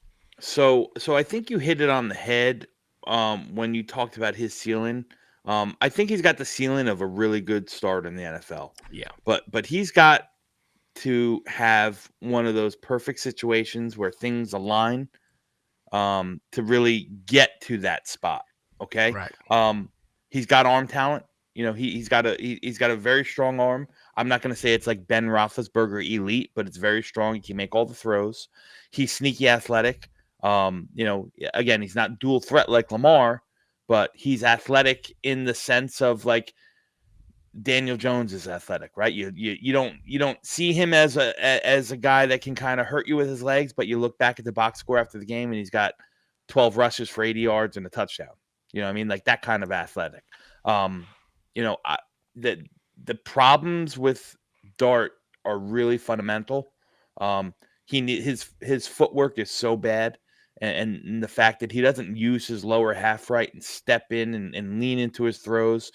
So I think you hit it on the head when you talked about his ceiling. I think he's got the ceiling of a really good start in the NFL. Yeah. But he's got to have one of those perfect situations where things align to really get to that spot. Okay. Right. He's got arm talent. He's got a very strong arm. I'm not going to say it's like Ben Roethlisberger elite, but it's very strong. He can make all the throws. He's sneaky athletic. Again, he's not dual threat like Lamar, but he's athletic in the sense of like Daniel Jones is athletic, right? You don't see him as a guy that can kind of hurt you with his legs, but you look back at the box score after the game and he's got 12 rushes for 80 yards and a touchdown. You know what I mean? Like that kind of athletic. The problems with Dart are really fundamental. his footwork is so bad, and the fact that he doesn't use his lower half right and step in and lean into his throws,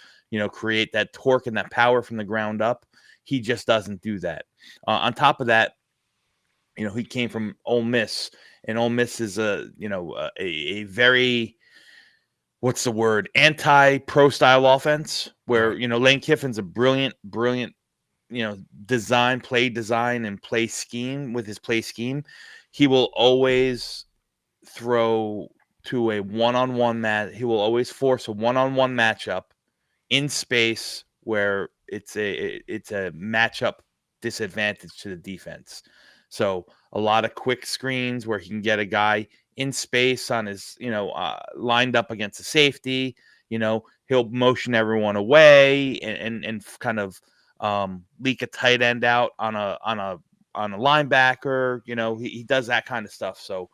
create that torque and that power from the ground up. He just doesn't do that. On top of that, he came from Ole Miss, and Ole Miss is a very, what's the word, anti-pro style offense where, Right. Lane Kiffin's a brilliant, play design and play scheme with his play scheme. He will always throw to a one-on-one match. He will always force a one-on-one matchup in space where it's a matchup disadvantage to the defense. So a lot of quick screens where he can get a guy in space on his, lined up against a safety. He'll motion everyone away and kind of leak a tight end out on a linebacker. He does that kind of stuff. So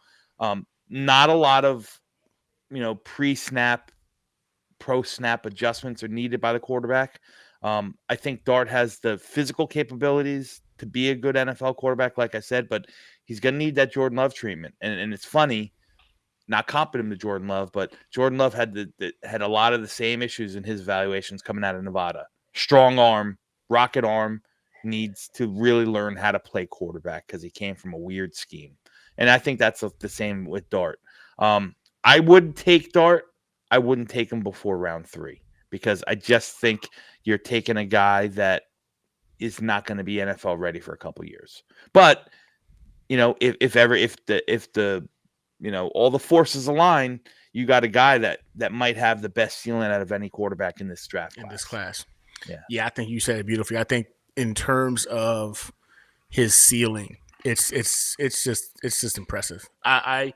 not a lot of pre-snap, pro-snap adjustments are needed by the quarterback. I think Dart has the physical capabilities to be a good NFL quarterback, like I said, but he's going to need that Jordan Love treatment. And it's funny, not comping him to Jordan Love, but Jordan Love had had a lot of the same issues in his evaluations coming out of Nevada. Strong arm, rocket arm, needs to really learn how to play quarterback because he came from a weird scheme. And I think that's the same with Dart. I would take Dart. I wouldn't take him before round 3 because I just think you're taking a guy that is not going to be NFL ready for a couple years. But if the all the forces align, you got a guy that might have the best ceiling out of any quarterback in this draft class. In this class. Yeah. I think you said it beautifully. I think in terms of his ceiling, it's just impressive. I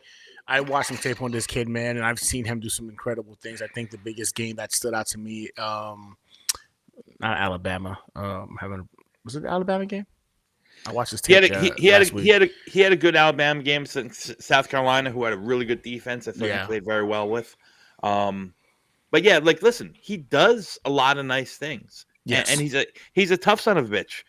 watched some tape on this kid, man, and I've seen him do some incredible things. I think the biggest game that stood out to me, not Alabama. Was it the Alabama game? I watched his tape. He had a good Alabama game since South Carolina, who had a really good defense. I thought he played very well with. But yeah, listen, he does a lot of nice things. Yes. And he's a tough son of a bitch.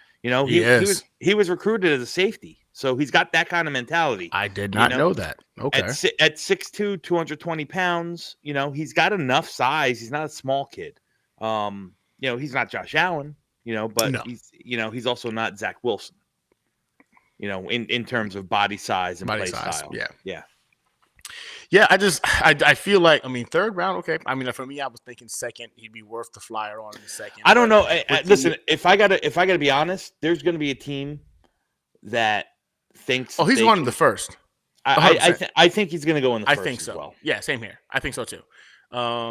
He was recruited as a safety. So he's got that kind of mentality. I did not know that. Okay. At 6'2", 220 pounds, he's got enough size. He's not a small kid. He's not Josh Allen, but no. He's also not Zach Wilson. In terms of body size and play style. Yeah. Yeah, I feel like, third round, okay. For me, I was thinking second. He'd be worth the flyer on in the second. I don't know. Listen, if I gotta be honest, there's gonna be a team that thinks. Oh, he's going in the first. I think he's gonna go in the first. I think so. As well. Yeah, same here. I think so too.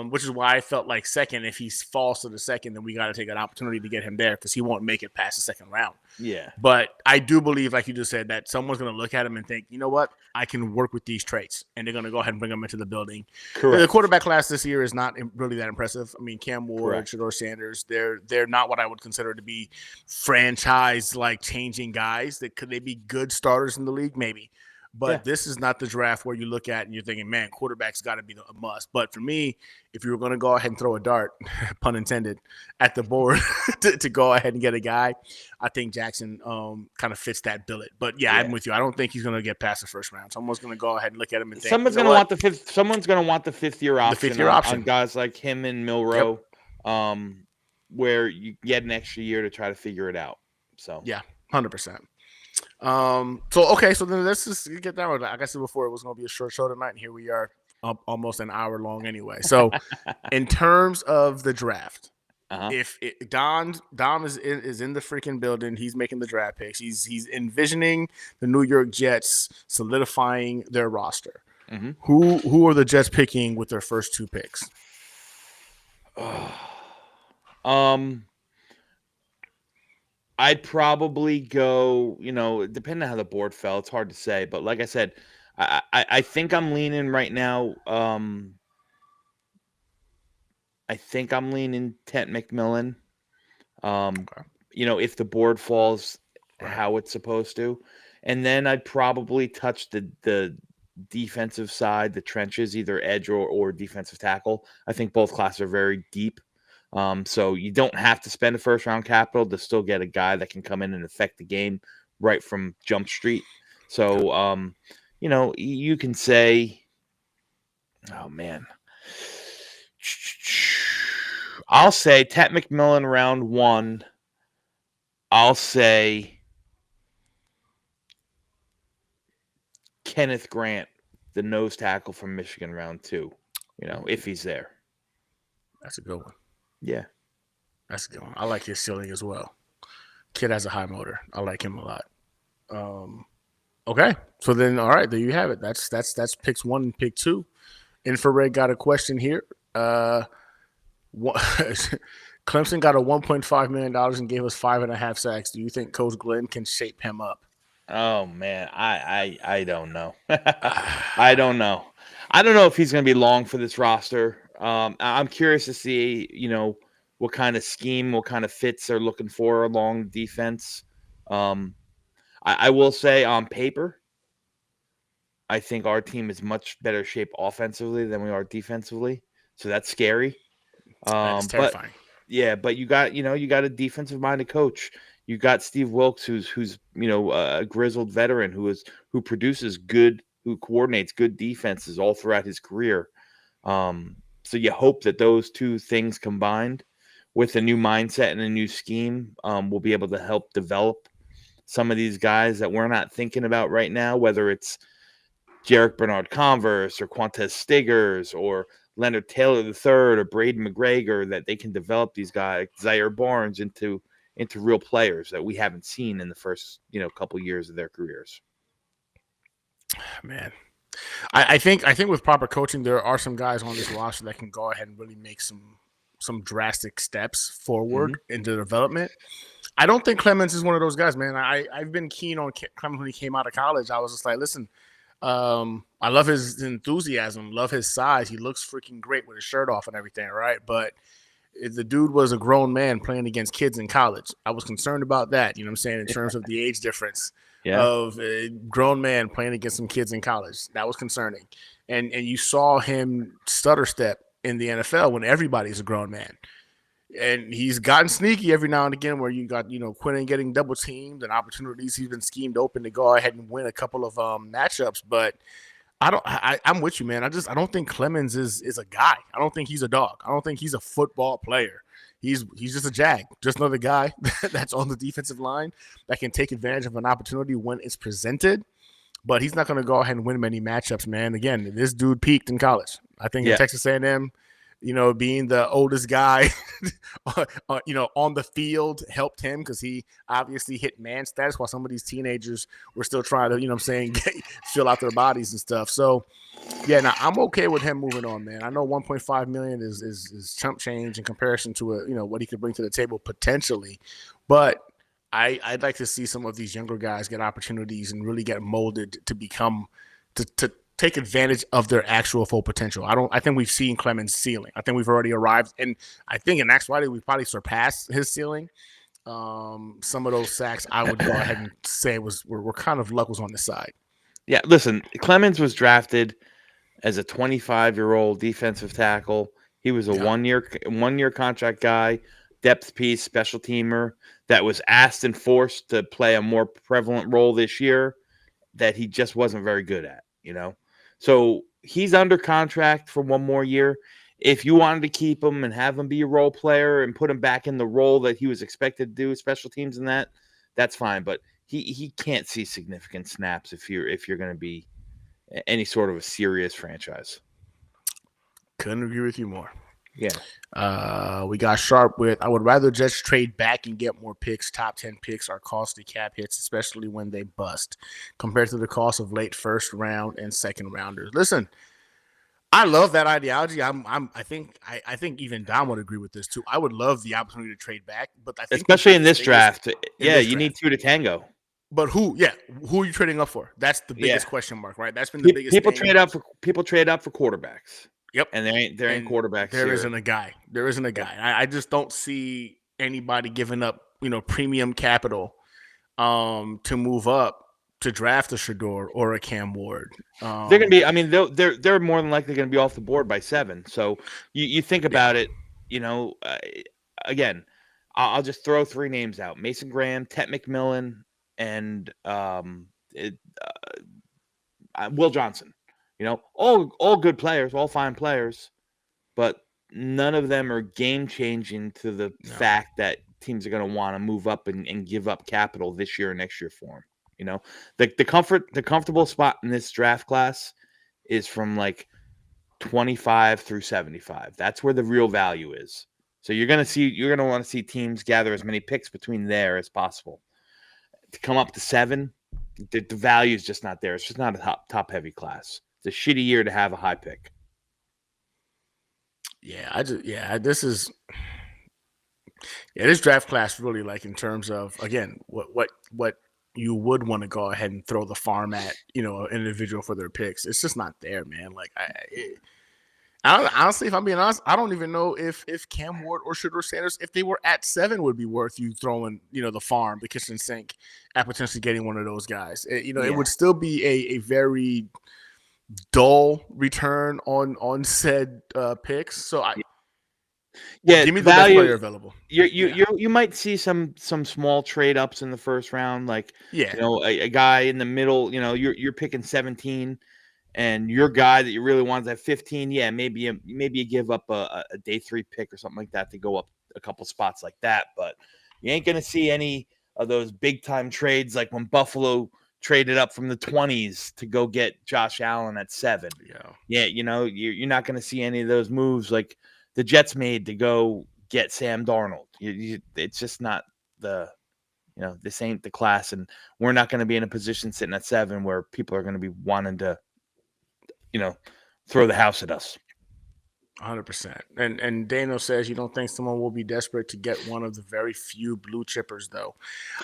Which is why I felt like second. If he falls to the second, then we got to take an opportunity to get him there because he won't make it past the second round. Yeah. But I do believe, like you just said, that someone's going to look at him and think, you know what, I can work with these traits, and they're going to go ahead and bring him into the building. Correct. The quarterback class this year is not really that impressive. Cam Ward, Correct. Shedeur Sanders, they're not what I would consider to be franchise changing guys. Could they be good starters in the league? Maybe. But this is not the draft where you look at and you're thinking, man, quarterback's got to be a must. But for me, if you were going to go ahead and throw a dart, pun intended, at the board to go ahead and get a guy, I think Jackson kind of fits that billet. But I'm with you. I don't think he's going to get past the first round. Someone's going to go ahead and look at him and think, someone's going to want the fifth. Someone's going to want the fifth-year option. The fifth-year option on guys like him and Milroe, where you get an extra year to try to figure it out. So 100%. So then let's just get that one. Like I said before, it was going to be a short show tonight, and here we are, almost an hour long anyway. So, in terms of the draft, if Don is in the freaking building, he's making the draft picks. He's envisioning the New York Jets solidifying their roster. Mm-hmm. Who are the Jets picking with their first 2 picks? I'd probably go, depending on how the board fell, it's hard to say. But like I said, I think I'm leaning right now. I think I'm leaning Tent McMillan. If the board falls how it's supposed to. And then I'd probably touch the defensive side, the trenches, either edge or defensive tackle. I think both classes are very deep. So you don't have to spend a first round capital to still get a guy that can come in and affect the game right from Jump Street. So, you can say, oh man, I'll say Tet McMillan round 1. I'll say Kenneth Grant, the nose tackle from Michigan round 2. If he's there. That's a good one. Yeah. That's a good one. I like his ceiling as well. Kid has a high motor. I like him a lot. Okay, so then all right, there you have it. That's picks 1 and pick 2. Infrared got a question here. Clemson got a $1.5 million and gave us 5.5 sacks. Do you think Coach Glenn can shape him up? Oh man, I don't know. I don't know. I don't know if he's going to be long for this roster. I'm curious to see, what kind of scheme, what kind of fits they're looking for along defense. I will say on paper, I think our team is much better shape offensively than we are defensively. So that's scary. That's terrifying. But you got a defensive minded coach. You got Steve Wilkes, who's a grizzled veteran who coordinates good defenses all throughout his career. So you hope that those two things combined with a new mindset and a new scheme will be able to help develop some of these guys that we're not thinking about right now, whether it's Jarek Bernard Converse or Quantez Stiggers or Leonard Taylor III or Braden McGregor, that they can develop these guys, Zaire Barnes, into real players that we haven't seen in the first couple years of their careers. Man, I think with proper coaching, there are some guys on this roster that can go ahead and really make some drastic steps forward into development. I don't think Clemens is one of those guys, man. I've been keen on Clemens when he came out of college. I was just like, listen, I love his enthusiasm, love his size. He looks freaking great with his shirt off and everything, right? But the dude was a grown man playing against kids in college. I was concerned about that, you know what I'm saying, in terms of the age difference of a grown man playing against some kids in college. That was concerning. And you saw him stutter step in the NFL when everybody's a grown man. And he's gotten sneaky every now and again where you got, Quinnen getting double teamed and opportunities. He's been schemed open to go ahead and win a couple of matchups. But I'm with you, man. I don't think Clemens is a guy. I don't think he's a dog. I don't think he's a football player. He's just a jag, just another guy that's on the defensive line that can take advantage of an opportunity when it's presented. But he's not going to go ahead and win many matchups, man. Again, this dude peaked in college. I think in Texas A&M, being the oldest guy, on the field helped him because he obviously hit man status while some of these teenagers were still trying to, fill out their bodies and stuff. So, yeah, now I'm okay with him moving on, man. I know 1.5 million is chump change in comparison to what he could bring to the table potentially, but I'd like to see some of these younger guys get opportunities and really get molded to become to take advantage of their actual full potential. I think we've seen Clemens' ceiling. I think we've already arrived, and I think in actuality we've probably surpassed his ceiling. Some of those sacks I would go ahead and say were kind of luck was on the side. Yeah, listen, Clemens was drafted as a 25-year-old defensive tackle. He was a one-year contract guy, depth piece, special teamer that was asked and forced to play a more prevalent role this year that he just wasn't very good at, So he's under contract for one more year. If you wanted to keep him and have him be a role player and put him back in the role that he was expected to do, special teams and that's fine. But he can't see significant snaps if you're going to be any sort of a serious franchise. Couldn't agree with you more. Yeah. We got Sharp with, I would rather just trade back and get more picks. Top 10 picks are costly cap hits, especially when they bust, compared to the cost of late first round and second rounders. Listen, I love that ideology. I think even Dom would agree with this too. I would love the opportunity to trade back, but I think especially in this draft. You need two to tango. But who are you trading up for? That's the biggest question mark, right? That's been the biggest people thing. People trade up for quarterbacks. Yep. And there ain't quarterbacks. There isn't a guy. I just don't see anybody giving up, premium capital to move up to draft a Shador or a Cam Ward. They're gonna be, they're more than likely gonna be off the board by 7. So you think about it, again, I'll just throw 3 names out: Mason Graham, Tet McMillan, and Will Johnson. All good players, all fine players, but none of them are game changing to the fact that teams are going to want to move up and give up capital this year or next year for him. The comfortable spot in this draft class is from like 25 through 75. That's where the real value is. So you're going to want to see teams gather as many picks between there as possible. To come up to 7, the value is just not there. It's just not a top heavy class. It's a shitty year to have a high pick. This draft class really, like, in terms of, again, what you would want to go ahead and throw the farm at, an individual for their picks. It's just not there, man. Like, honestly, if I'm being honest, I don't even know if Cam Ward or Shedeur Sanders, if they were at 7, would be worth you throwing, the farm, the kitchen sink at potentially getting one of those guys. It would still be a very dull return on said picks. So give me the best player available. You might see some small trade ups in the first round, like a guy in the middle. You're picking 17, and your guy that you really want is at 15. Yeah, maybe you give up a day 3 pick or something like that to go up a couple spots like that. But you ain't gonna see any of those big time trades like when Buffalo traded up from the 20s to go get Josh Allen at 7. You're not going to see any of those moves like the Jets made to go get Sam Darnold. It's just not this ain't the class, and we're not going to be in a position sitting at 7 where people are going to be wanting to, throw the house at us. 100%. And Daniel says you don't think someone will be desperate to get one of the very few blue chippers, though.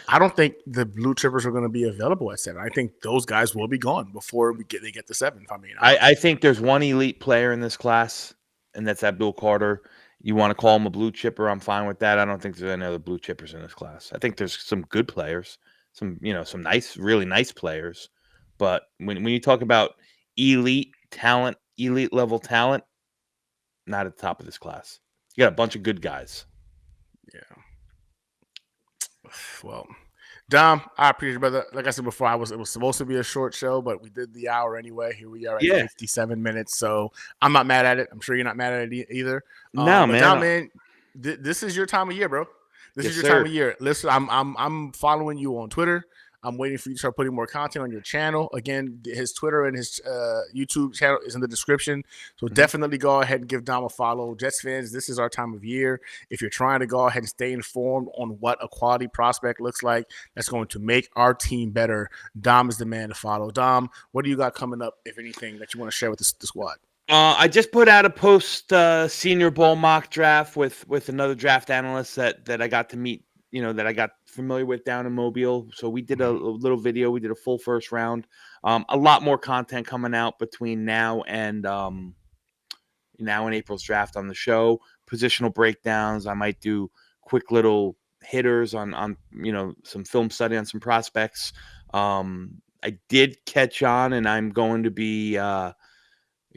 I don't think the blue chippers are going to be available at 7. I think those guys will be gone before they get to 7. If I mean, I think there's one elite player in this class, and that's Abdul Carter. You want to call him a blue chipper? I'm fine with that. I don't think there's any other blue chippers in this class. I think there's some good players, some nice, really nice players, but when you talk about elite talent, elite level talent, not at the top of this class. You got a bunch of good guys. Yeah. Well, Dom, I appreciate it, brother. Like I said before, it was supposed to be a short show, but we did the hour anyway. Here we are at 57 minutes, so I'm not mad at it. I'm sure you're not mad at it either. No, man. Dom, man, this is your time of year, bro. This is your time of year. Listen, I'm following you on Twitter. I'm waiting for you to start putting more content on your channel. Again, his Twitter and his YouTube channel is in the description. So definitely go ahead and give Dom a follow. Jets fans, this is our time of year. If you're trying to go ahead and stay informed on what a quality prospect looks like that's going to make our team better, Dom is the man to follow. Dom, what do you got coming up, if anything, that you want to share with the squad? I just put out a post Senior Bowl mock draft with another draft analyst that I got to meet, that I got familiar with down in Mobile. So we did a little video. We did a full first round. A lot more content coming out between now and April's draft on the show. Positional breakdowns. I might do quick little hitters on some film study on some prospects. I did catch on, and I'm going to be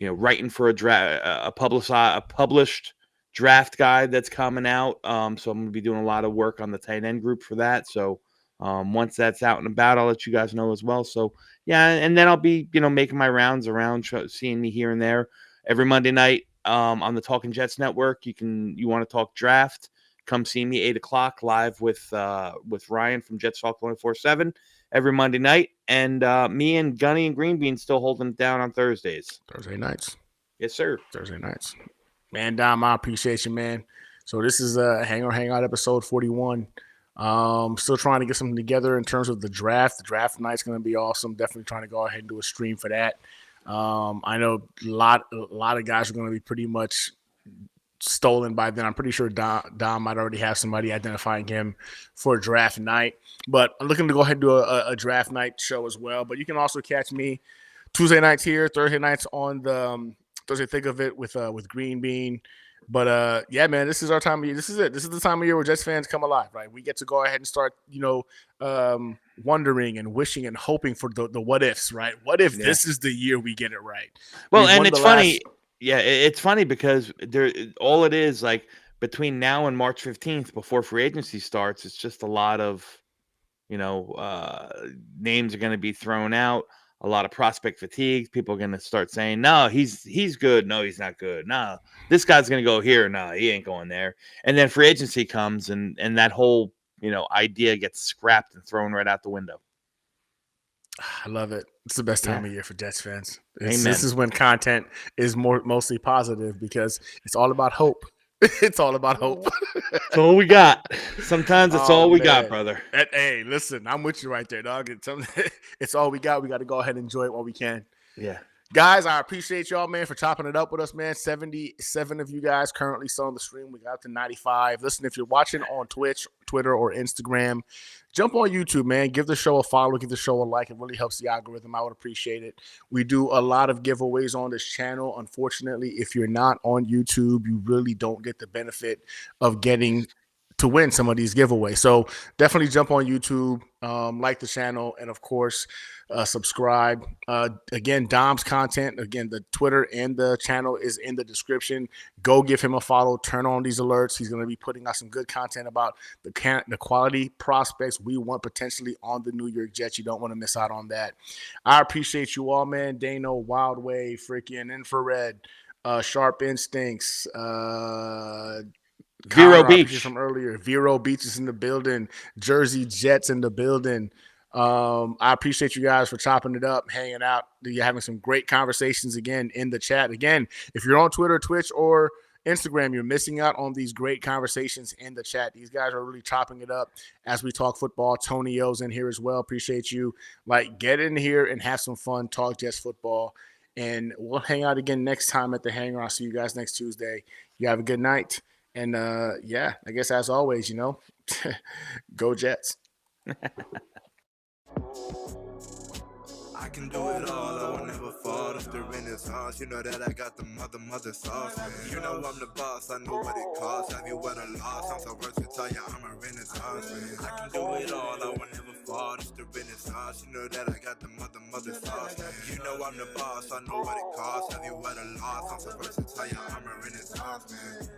writing for a published draft guide that's coming out. So I'm going to be doing a lot of work on the tight end group for that. So once that's out and about, I'll let you guys know as well. So yeah, and then I'll be, making my rounds around, seeing me here and there every Monday night on the Talking Jets Network. You want to talk draft, come see me 8:00 live with Ryan from Jets Talk 24/7 every Monday night. And me and Gunny and Green Bean still holding it down on Thursdays. Thursday nights. Yes, sir. Thursday nights. Man, Dom, I appreciate you, man. So this is Hangout episode 41. Still trying to get something together in terms of the draft. The draft night's going to be awesome. Definitely trying to go ahead and do a stream for that. I know a lot of guys are going to be pretty much stolen by then. I'm pretty sure Dom might already have somebody identifying him for a draft night. But I'm looking to go ahead and do a draft night show as well. But you can also catch me Tuesday nights here, Thursday nights on the Thursday Think of It with Green Bean. But yeah, man, this is our time of year. This is it. This is the time of year where Jets fans come alive, right? We get to go ahead and start, wondering and wishing and hoping for the what ifs, right? What if this is the year we get it right? Well, and it's funny. Yeah, it's funny because all it is, like, between now and March 15th, before free agency starts, it's just a lot of, names are going to be thrown out. a lot of prospect fatigue. People are going to start saying, no, he's good. No, he's not good. No, this guy's going to go here. No, he ain't going there. And then free agency comes and that whole, idea gets scrapped and thrown right out the window. I love it. It's the best time Yeah. of year for Jets fans. Amen. This is when content is mostly positive because it's all about hope. It's all about hope. That's all we got. Sometimes it's all we got, man. brother. Hey, listen, I'm with you right there, dog. It's all we got. We got to go ahead and enjoy it while we can. Yeah. Guys, I appreciate y'all, man, for chopping it up with us, man. 77 of you guys currently still on the stream. We got up to 95. Listen, if you're watching on Twitch, Twitter, or Instagram, jump on YouTube, man. Give the show a follow. Give the show a like. It really helps the algorithm. I would appreciate it. We do a lot of giveaways on this channel. Unfortunately, if you're not on YouTube, you really don't get the benefit of getting to win some of these giveaways. So definitely jump on YouTube, like the channel, and of course, subscribe. Again, Dom's content, again, the Twitter and the channel is in the description. Go give him a follow. Turn on these alerts. He's going to be putting out some good content about the quality prospects we want potentially on the New York Jets. You don't want to miss out on that. I appreciate you all, man. Dano, Wild Wave, freaking Infrared, Sharp Instincts, Vero Connor, Beach from earlier. Vero Beach is in the building. Jersey Jets in the building. I appreciate you guys for chopping it up, hanging out. You're having some great conversations again in the chat. Again, if you're on Twitter, Twitch, or Instagram, you're missing out on these great conversations in the chat. These guys are really chopping it up as we talk football. Tony O's in here as well. Appreciate you. Get in here and have some fun. Talk Jets football. And we'll hang out again next time at the Hangar. I'll see you guys next Tuesday. You have a good night. And, I guess as always, go Jets. I can do it all, I will never fall. It's the Renaissance. You know that I got the mother sauce, man. You know I'm the boss, I know what it costs. Have you won a loss? I'm so versatile, yeah, I'm a Renaissance, man. I can do it all, I will never fall. It's the Renaissance. You know that I got the mother sauce, man. You know I'm the boss, I know what it costs. Have you won a loss? I'm so versatile, yeah, I'm a Renaissance, man.